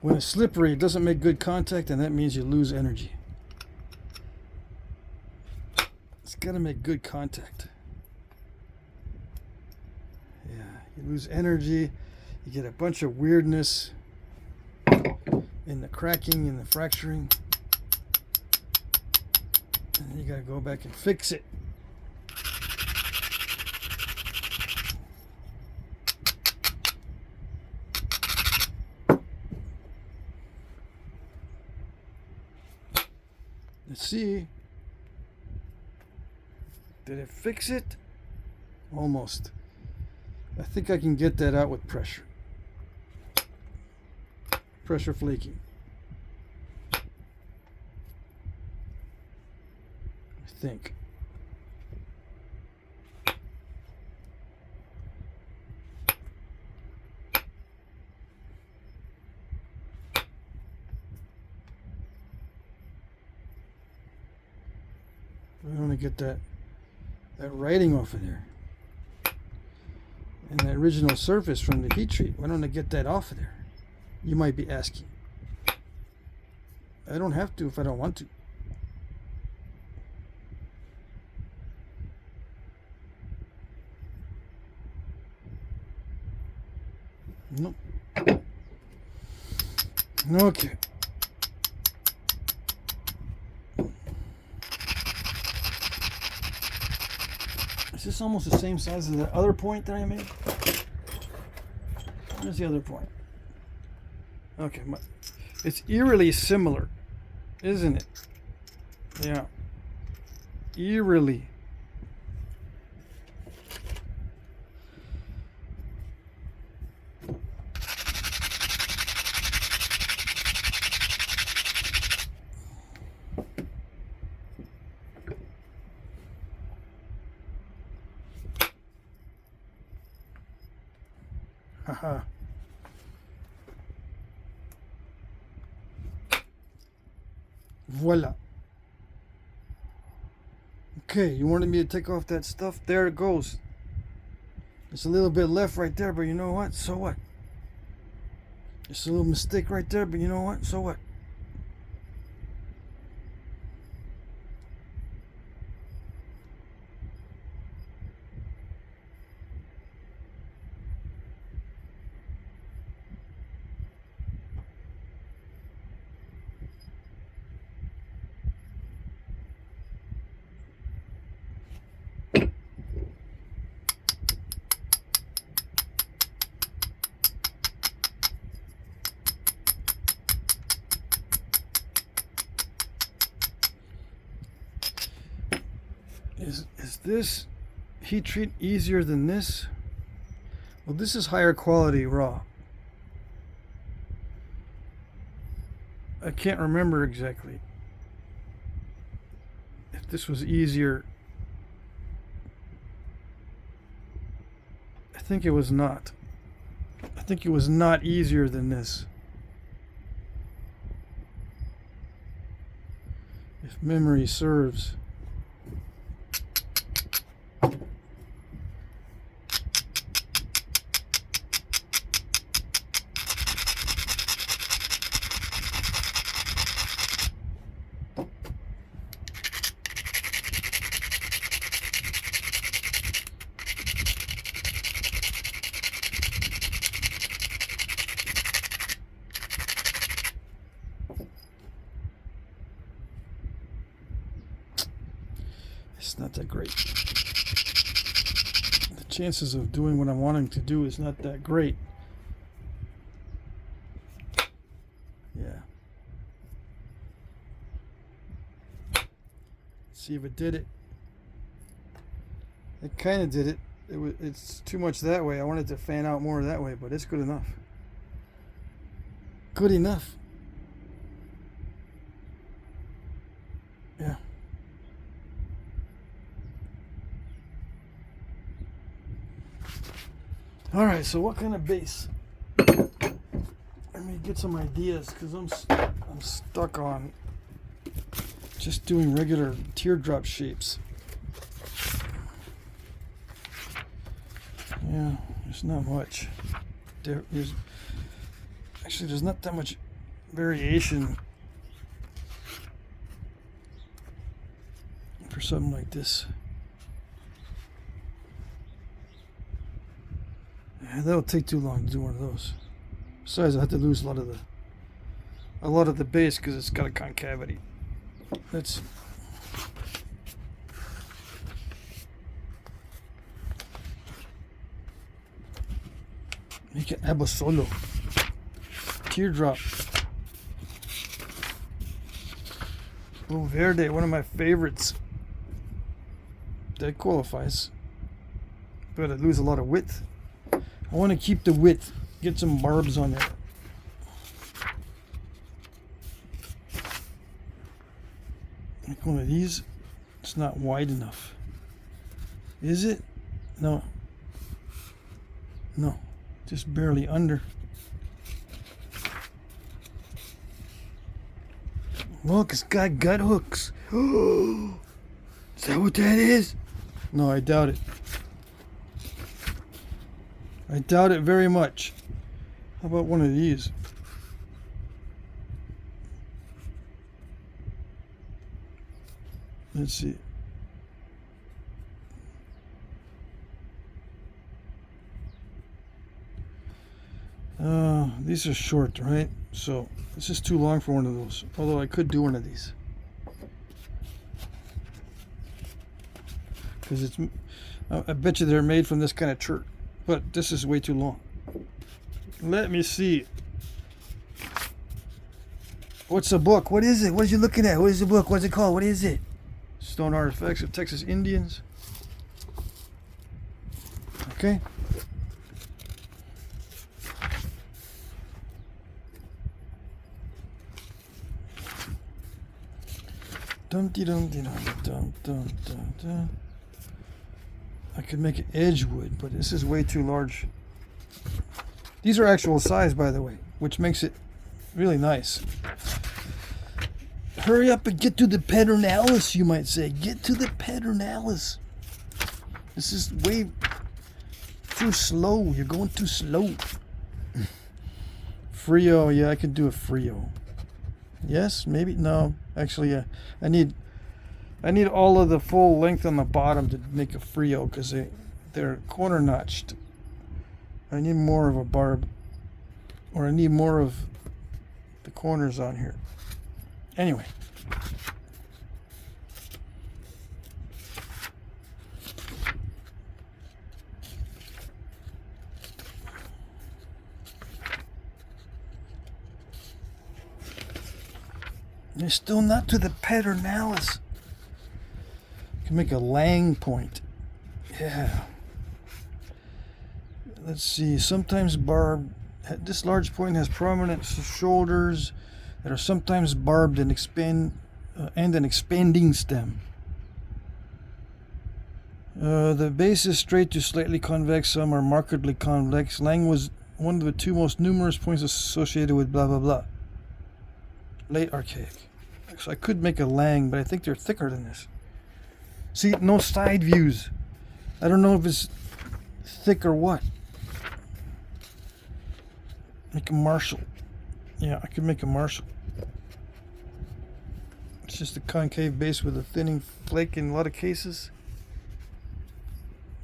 When it's slippery, it doesn't make good contact, and that means you lose energy. It's got to make good contact. Yeah, you lose energy, you get a bunch of weirdness in the cracking and the fracturing. And then you got to go back and fix it. Let's see. Did it fix it? Almost. I think I can get that out with pressure. Pressure flaking. I think. I want to get that writing off of there. And the original surface from the heat treat. Why don't I get that off of there? You might be asking. I don't have to if I don't want to. Nope. Okay. Is this almost the same size as the other point that I made? Where's the other point? Okay, it's eerily similar, isn't it? Yeah. Eerily. Haha. Voila. Okay, you wanted me to take off that stuff? There it goes. There's a little bit left right there, but you know what? So what? Just a little mistake right there, but you know what? So what? Is this heat treat easier than this? Well, this is higher quality raw. I can't remember exactly if this was easier. I think it was not. I think it was not easier than this. If memory serves. It's not that great. The chances of doing what I'm wanting to do is not that great. Yeah. See if it did it. It kind of did it. It's too much that way. I wanted to fan out more that way, but it's good enough. Good enough. Yeah. All right, so what kind of base? Let me get some ideas, because I'm stuck on just doing regular teardrop shapes. Yeah, there's not much. There's not that much variation for something like this. Yeah, that'll take too long to do one of those. Besides, I have to lose a lot of the base because it's got a concavity. Let's make an abasolo teardrop. Blue Verde, one of my favorites. That qualifies, but I lose a lot of width. I want to keep the width, get some barbs on there. Like one of these, it's not wide enough. Is it? No. No, just barely under. Look, it's got gut hooks. Is that what that is? No, I doubt it. I doubt it very much. How about one of these? Let's see. These are short, right? So this is too long for one of those. Although I could do one of these. Because it's, I bet you they're made from this kind of chert. But this is way too long. Let me see. What's the book? What is it? What are you looking at? What is the book? What's it called? What is it? Stone Artifacts of Texas Indians. Okay. Dum-dee-dum-dee-dum-dum-dum-dum-dum. I could make it Edgewood, but this is way too large. These are actual size, by the way, which makes it really nice. Hurry up and get to the Pedernales, you might say. Get to the Pedernales. This is way too slow. You're going too slow. Frio, yeah, I could do a Frio. Yes, maybe, no. Actually, yeah. I need all of the full length on the bottom to make a Frio because they're corner notched. I need more of a barb, or I need more of the corners on here. Anyway. They're still not to the Pedernales. can make a lang point. Yeah. Let's see. Sometimes barbed. This large point has prominent shoulders that are sometimes barbed and an expanding stem. The base is straight to slightly convex. Some are markedly convex. Lang was one of the two most numerous points associated with blah blah blah. Late Archaic. So I could make a lang, but I think they're thicker than this. See, no side views. I don't know if it's thick or what. Make a Marshall. Yeah, I could make a Marshall. It's just a concave base with a thinning flake in a lot of cases.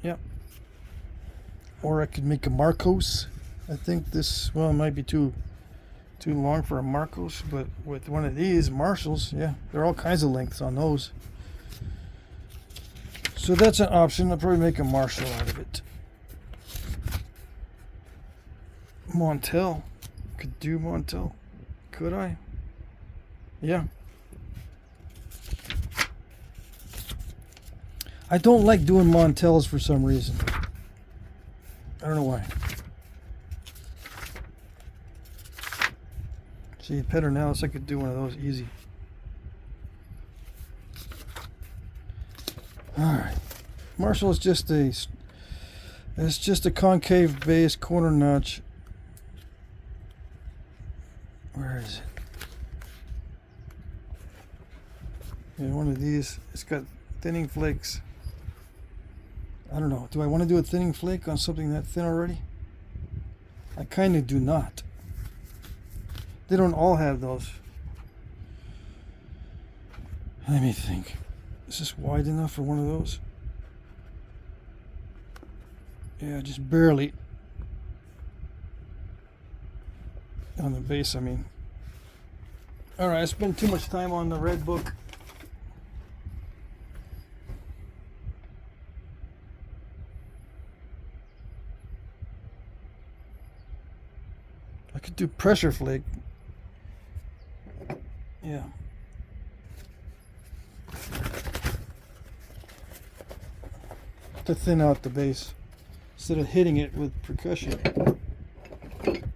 Yep. Or I could make a Marcos. I think this, well, it might be too long for a Marcos, but with one of these Marshalls, yeah, there are all kinds of lengths on those. So that's an option. I'll probably make a Marshall out of it. Montel. Could do Montel. Could I? Yeah. I don't like doing Montels for some reason. I don't know why. See, Pedernales, I could do one of those easy. Alright. Marshall is just a concave base corner notch. Where is it? Yeah, one of these. It's got thinning flakes. I don't know. Do I want to do a thinning flake on something that thin already? I kind of do not. They don't all have those. Let me think. Is this wide enough for one of those? Yeah, just barely. On the base, I mean. Alright, I spent too much time on the red book. I could do pressure flake. Yeah. To thin out the base instead of hitting it with percussion.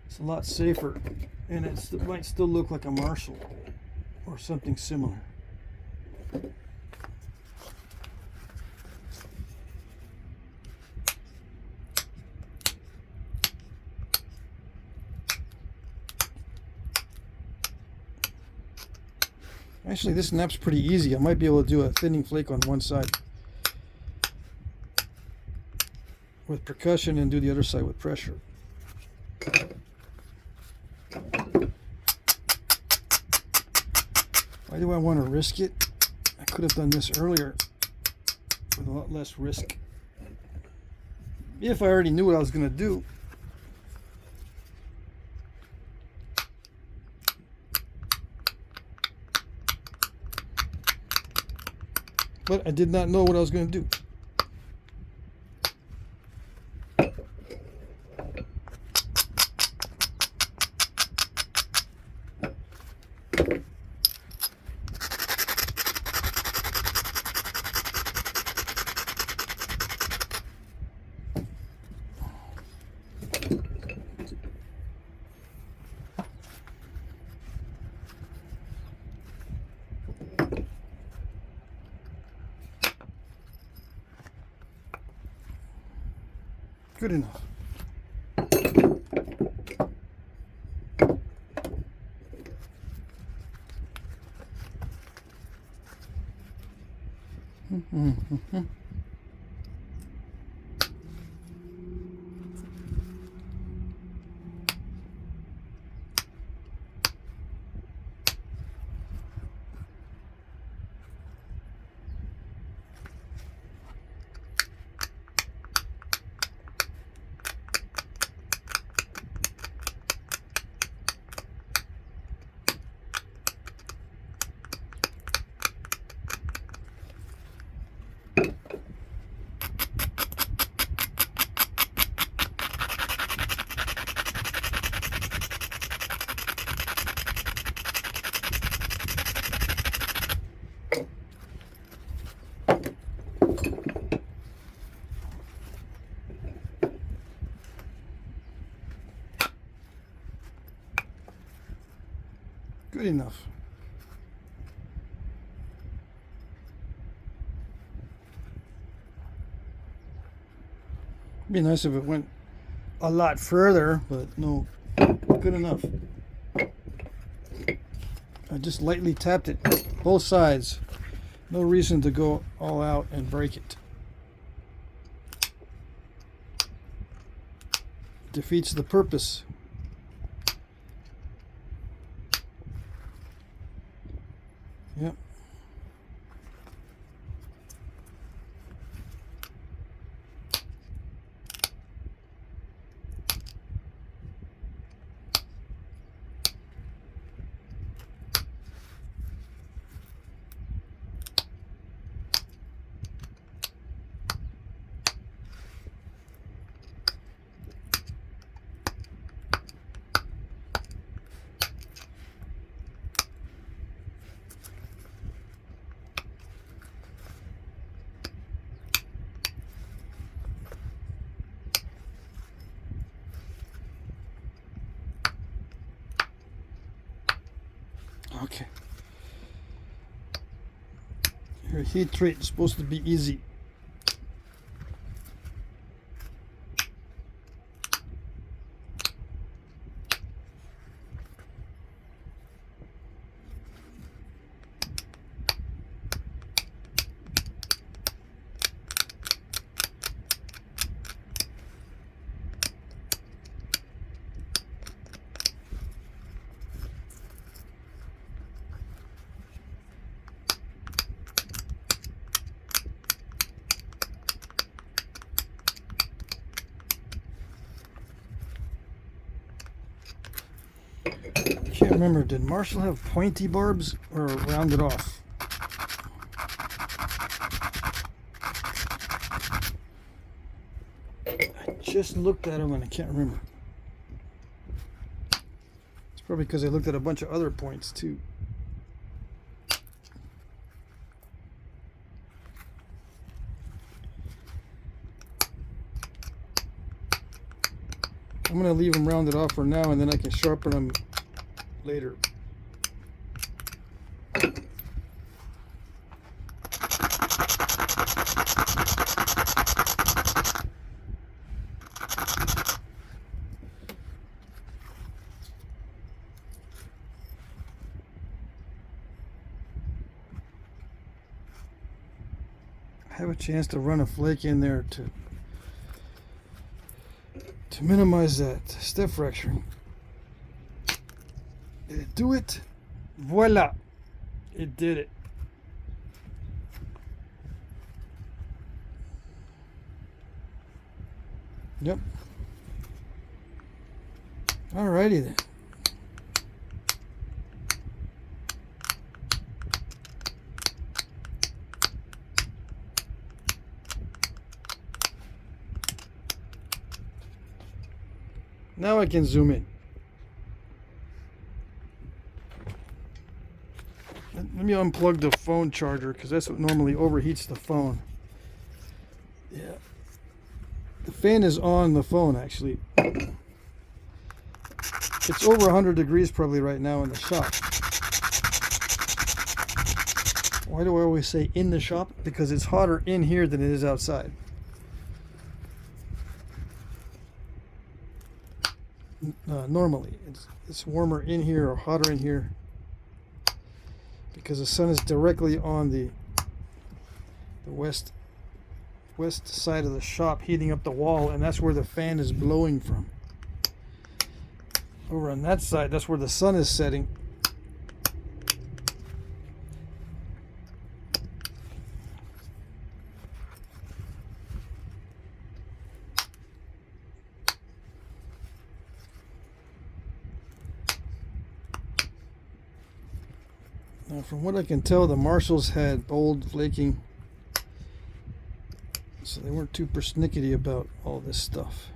It's a lot safer, and it might still look like a Marshall or something similar. Actually, this nap's pretty easy. I might be able to do a thinning flake on one side with percussion and do the other side with pressure. Why do I want to risk it? I could have done this earlier with a lot less risk. If I already knew what I was going to do. But I did not know what I was going to do. Good enough. Good enough. It'd be nice if it went a lot further, but no, good enough. I just lightly tapped it, both sides. No reason to go all out and break it. Defeats the purpose. Yep. Okay. Your heat treat is supposed to be easy. I can't remember, did Marshall have pointy barbs or rounded off? I just looked at them and I can't remember. It's probably because I looked at a bunch of other points too. I'm going to leave them rounded off for now, and then I can sharpen them later. I have a chance to run a flake in there to minimize that step fracturing. Did it do it? Voila! It did it. Yep. Alrighty then. Now I can zoom in. Let me unplug the phone charger because that's what normally overheats the phone. Yeah. The fan is on the phone actually. It's over 100 degrees probably right now in the shop. Why do I always say in the shop? Because it's hotter in here than it is outside. Normally it's warmer in here or hotter in here because the sun is directly on the west side of the shop, heating up the wall, and that's where the fan is blowing from. Over on that side, that's where the sun is setting. Now, from what I can tell, the Marshalls had bold flaking, so they weren't too persnickety about all this stuff.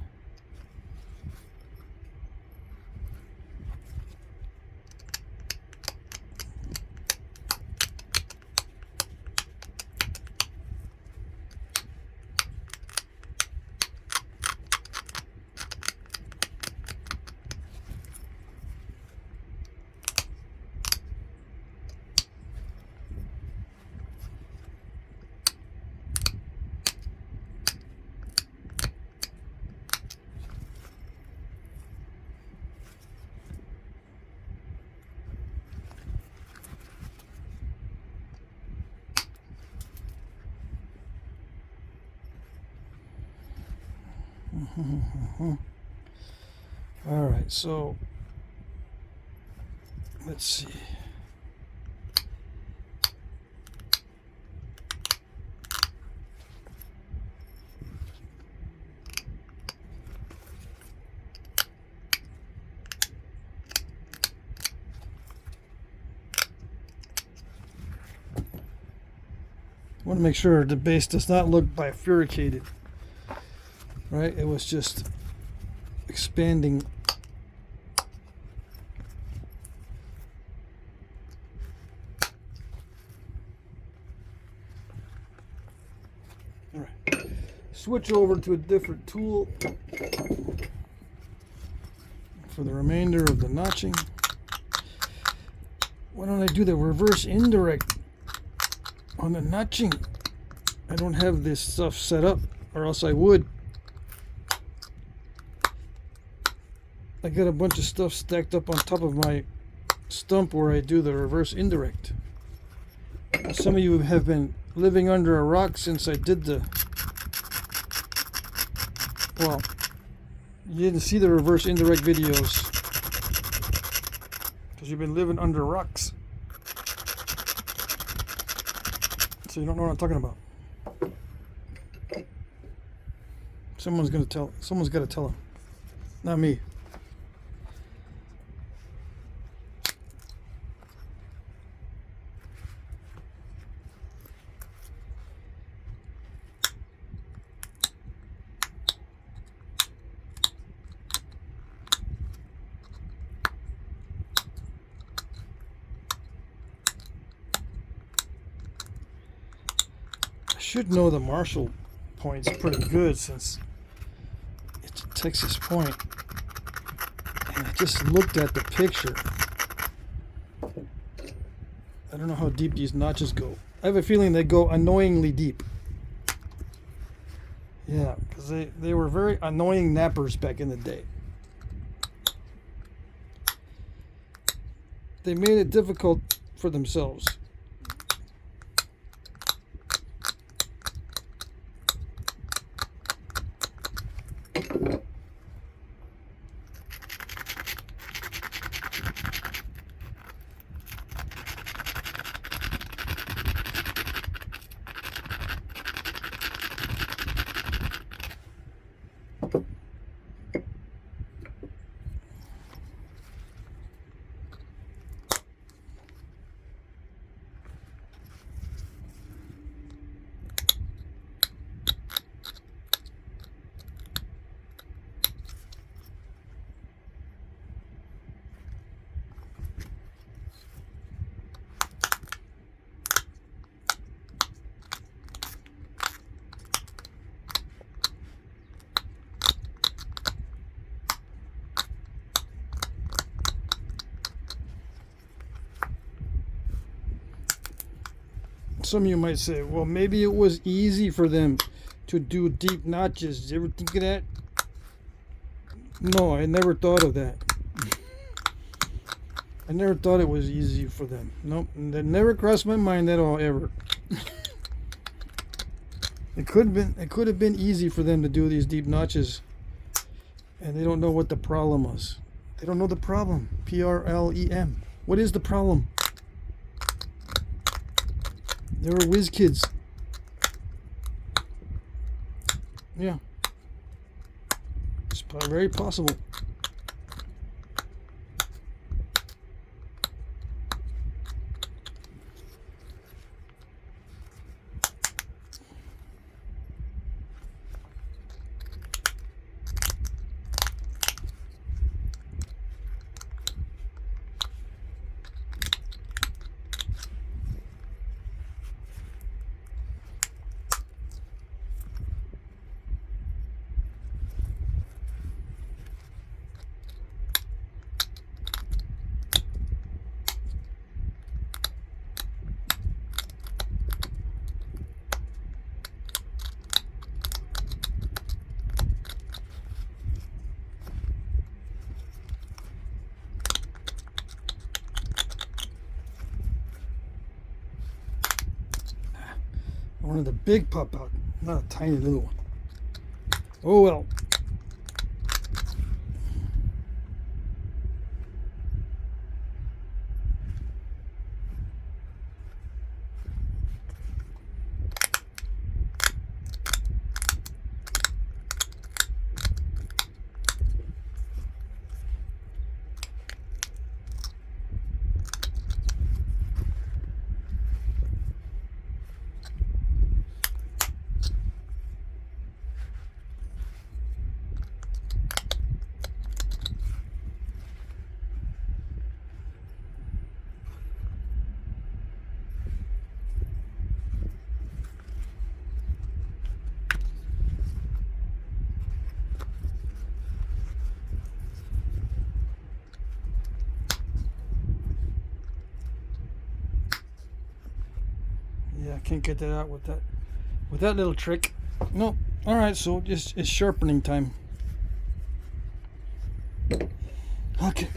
All right, so let's see. I want to make sure the base does not look bifurcated, right? It was just expanding. All right, switch over to a different tool for the remainder of the notching. Why don't I do the reverse indirect on the notching? I don't have this stuff set up, or else I would. I got a bunch of stuff stacked up on top of my stump where I do the reverse indirect. Some of you have been living under a rock since I did the... Well, you didn't see the reverse indirect videos because you've been living under rocks. So you don't know what I'm talking about. Someone's got to tell them. Not me. I should know the Marshall points pretty good since it's a Texas point. And I just looked at the picture. I don't know how deep these notches go. I have a feeling they go annoyingly deep. Yeah, because they were very annoying nappers back in the day. They made it difficult for themselves. Some of you might say, well, maybe it was easy for them to do deep notches. Did you ever think of that? No, I never thought of that. I never thought it was easy for them. Nope, that never crossed my mind at all, ever. It could have been easy for them to do these deep notches, and they don't know what the problem was. They don't know the problem. P-R-L-E-M. What is the problem? They were whiz kids. Yeah. It's very possible. One of the big pop out, not a tiny little one. Oh well. can't get that out with that little trick. No. All right, so it's sharpening time. Okay.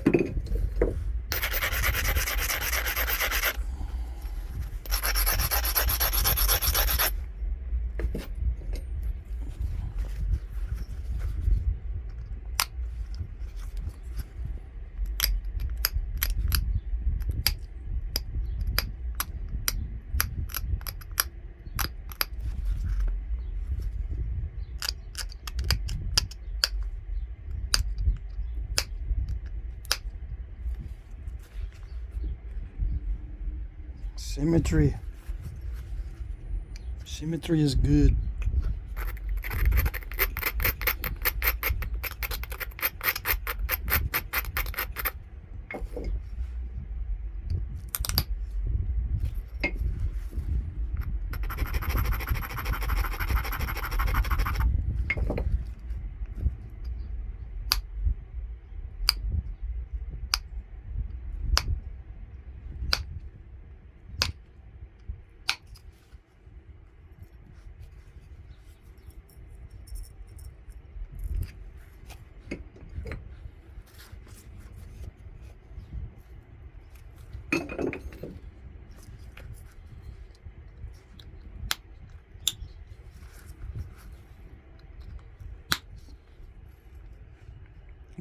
Symmetry. Symmetry is good.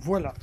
Voilà.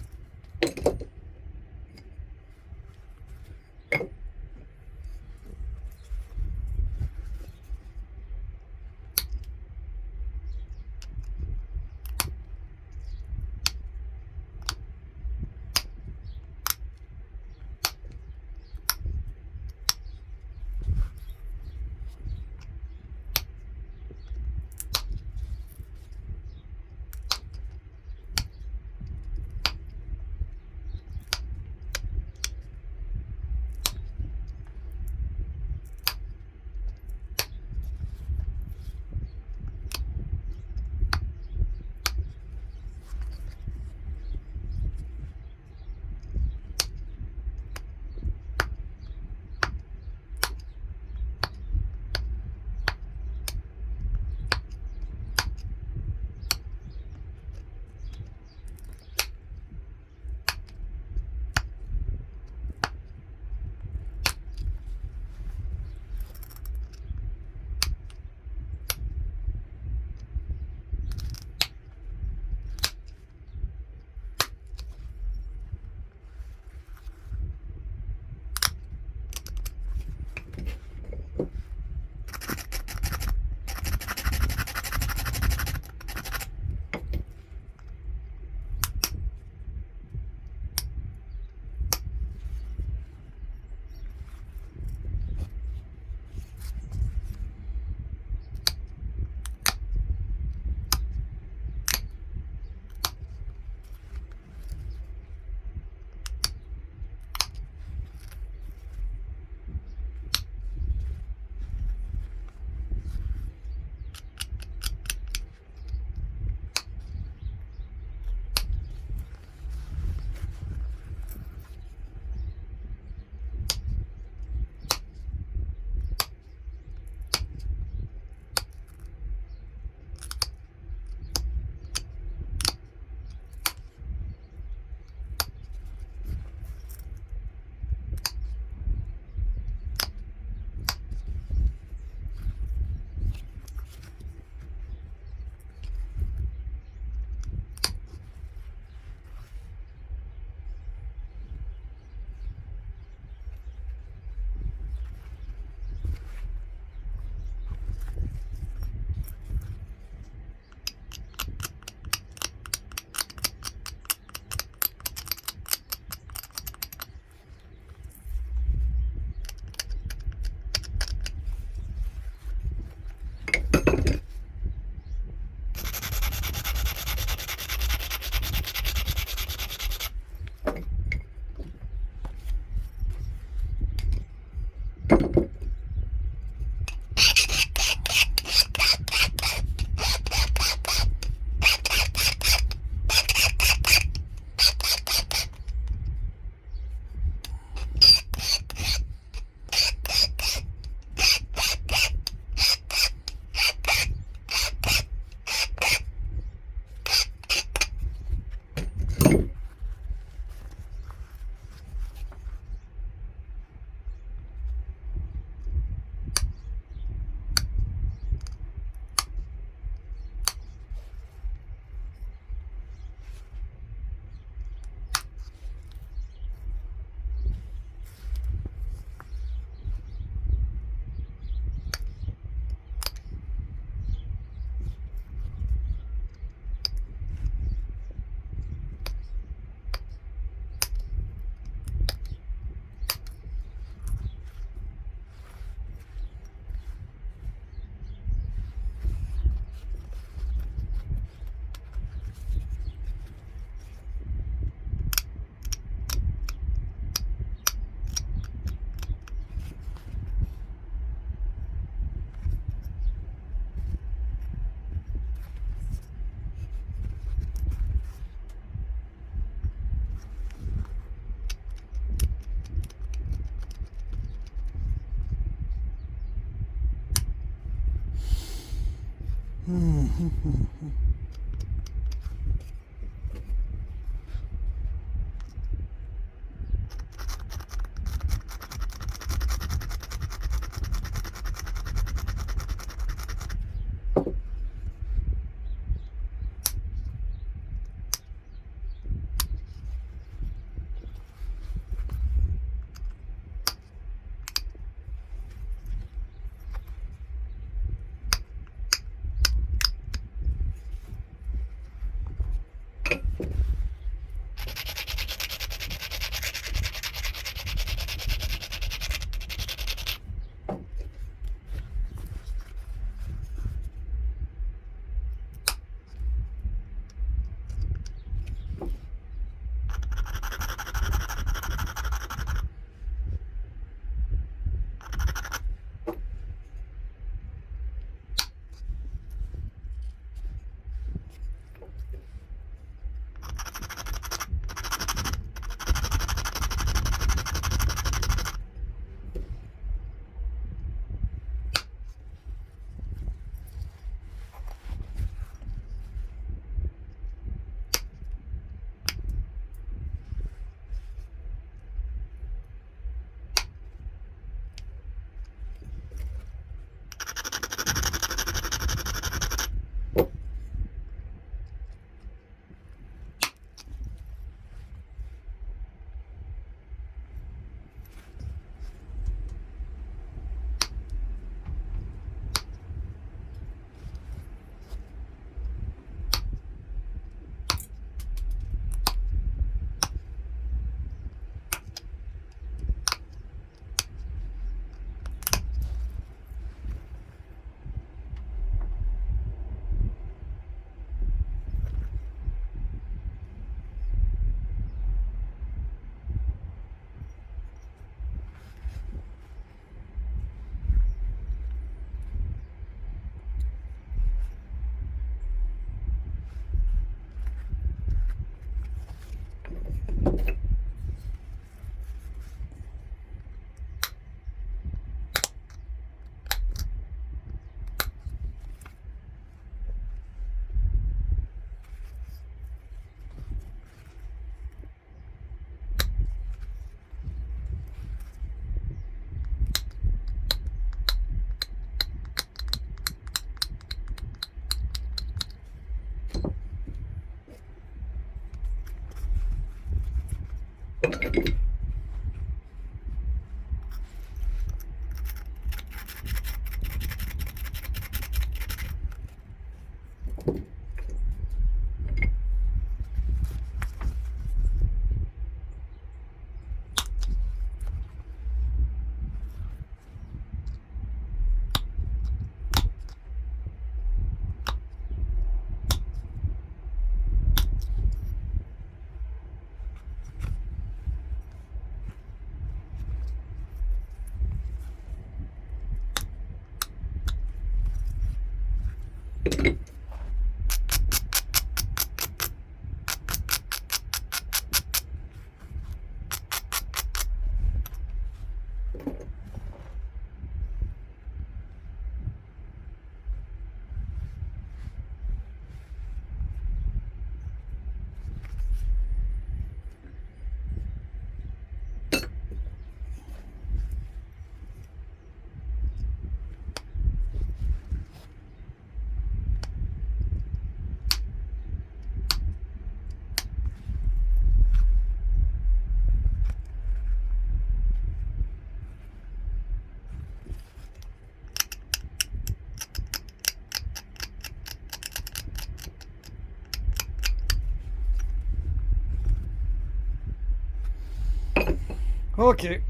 Okay,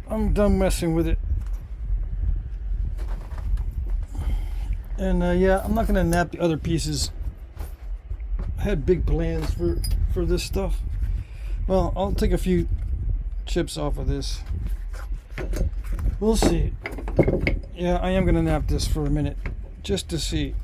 I'm done messing with it. And yeah, I'm not gonna nap the other pieces. I had big plans for this stuff. Well, I'll take a few chips off of this. We'll see. Yeah, I am gonna nap this for a minute just to see.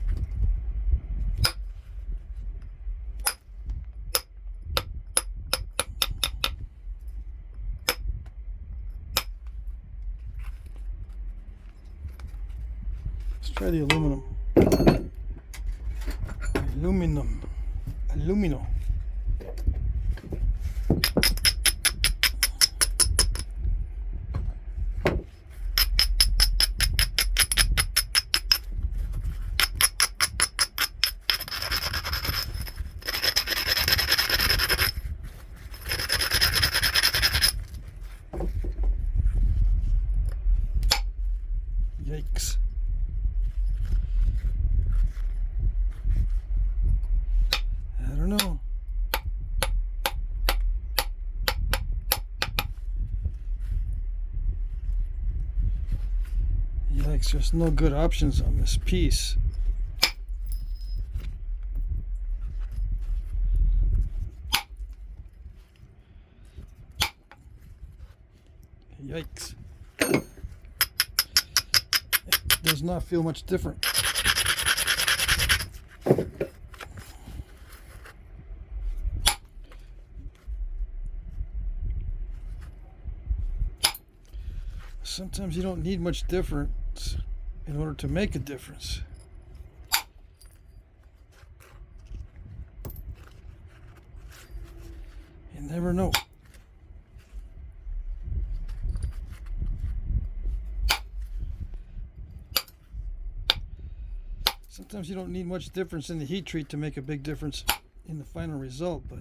Let's try the aluminum. Aluminum. Yikes. I don't know. Yikes, there's no good options on this piece. Yikes. It does not feel much different. Sometimes you don't need much difference in order to make a difference. You never know. Sometimes you don't need much difference in the heat treat to make a big difference in the final result, but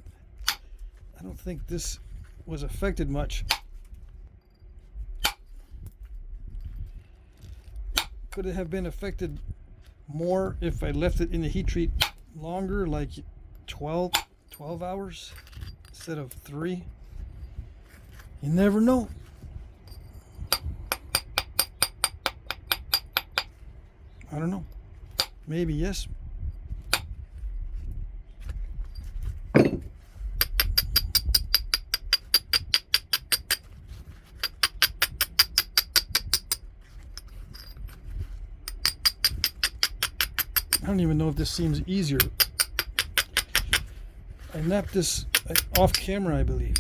I don't think this was affected much. Could it have been affected more if I left it in the heat treat longer, like 12 hours instead of 3? You never know. I don't know. Maybe yes. I don't even know if this seems easier. I napped this off camera, I believe.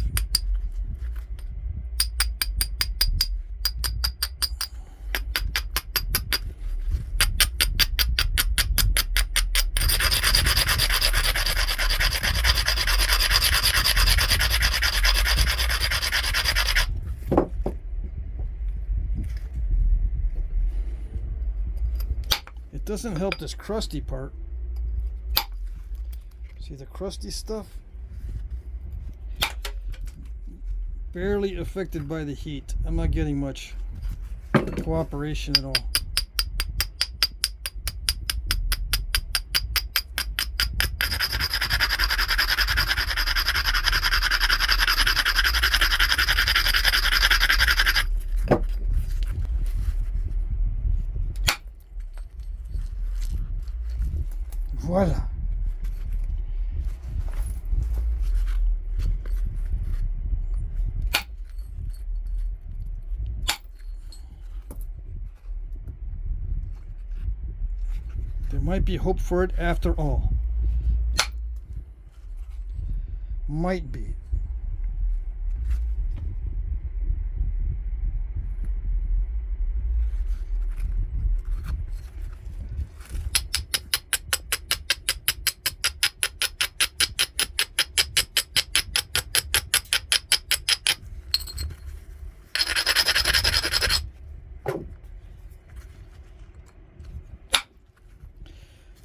It doesn't help this crusty part. See the crusty stuff? Barely affected by the heat. I'm not getting much cooperation at all. Voila. There might be hope for it after all. Might be.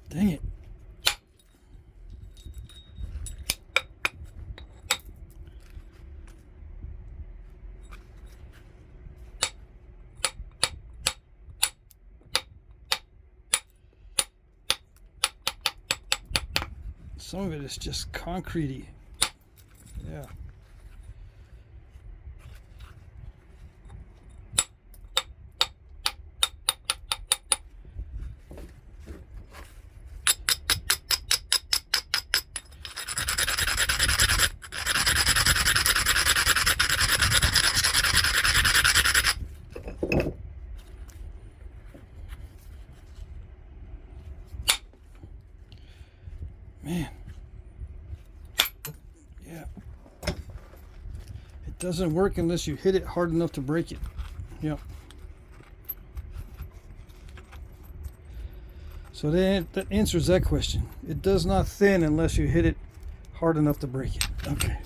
Dang it. Some of it is just concretey. Yeah. Man. Yeah. It doesn't work unless you hit it hard enough to break it. Yep. So that answers that question. It does not thin unless you hit it hard enough to break it. Okay.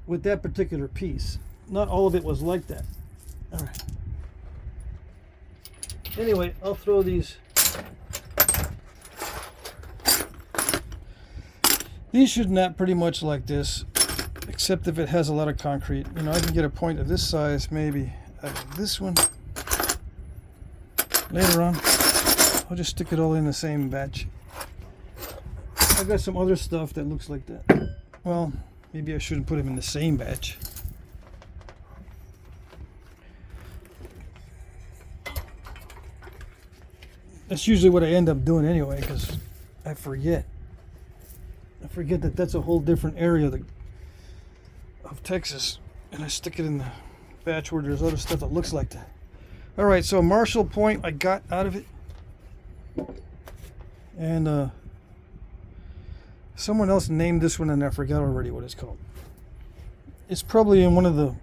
With that particular piece, not all of it was like that. All right. Anyway, I'll throw these. These should nap pretty much like this, except if it has a lot of concrete. You know, I can get a point of this size, maybe this one. Later on, I'll just stick it all in the same batch. I've got some other stuff that looks like that. Well, maybe I shouldn't put them in the same batch. That's usually what I end up doing anyway, because I forget. I forget that that's a whole different area of Texas, and I stick it in the batch where there's other stuff that looks like that. All right, so Marshall Point I got out of it, and someone else named this one, and I forgot already what it's called. It's probably in one of the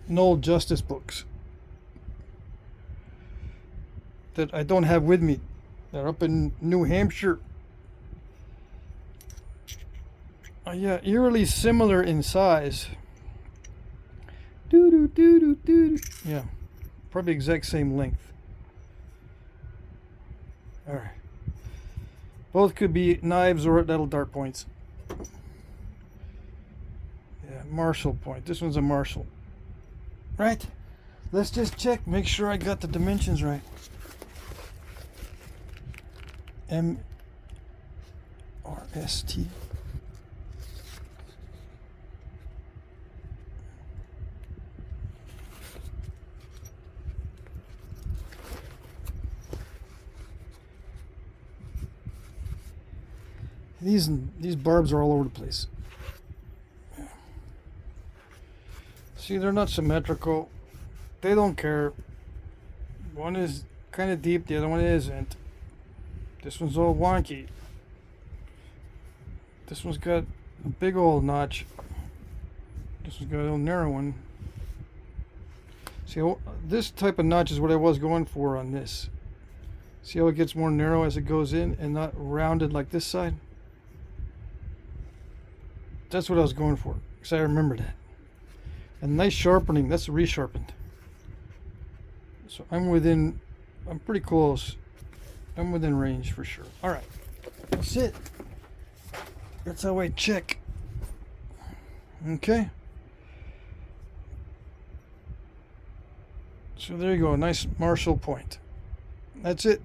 Noel Justice books that I don't have with me. They're up in New Hampshire. Yeah, eerily similar in size. Yeah, probably exact same length. All right. Both could be knives or little dart points. Yeah, Marshall point. This one's a Marshall. Right? Let's just check, make sure I got the dimensions right. MRST. These barbs are all over the place. Yeah. See, they're not symmetrical. They don't care. One is kind of deep, the other one isn't. This one's all wonky. This one's got a big old notch. This one's got a little narrow one. See, this type of notch is what I was going for on this. See how it gets more narrow as it goes in and not rounded like this side? That's what I was going for, because I remember that. And nice sharpening, that's resharpened. So I'm pretty close. I'm within range for sure. All right, that's it. That's how I check. Okay. So there you go, a nice Marshall point. That's it.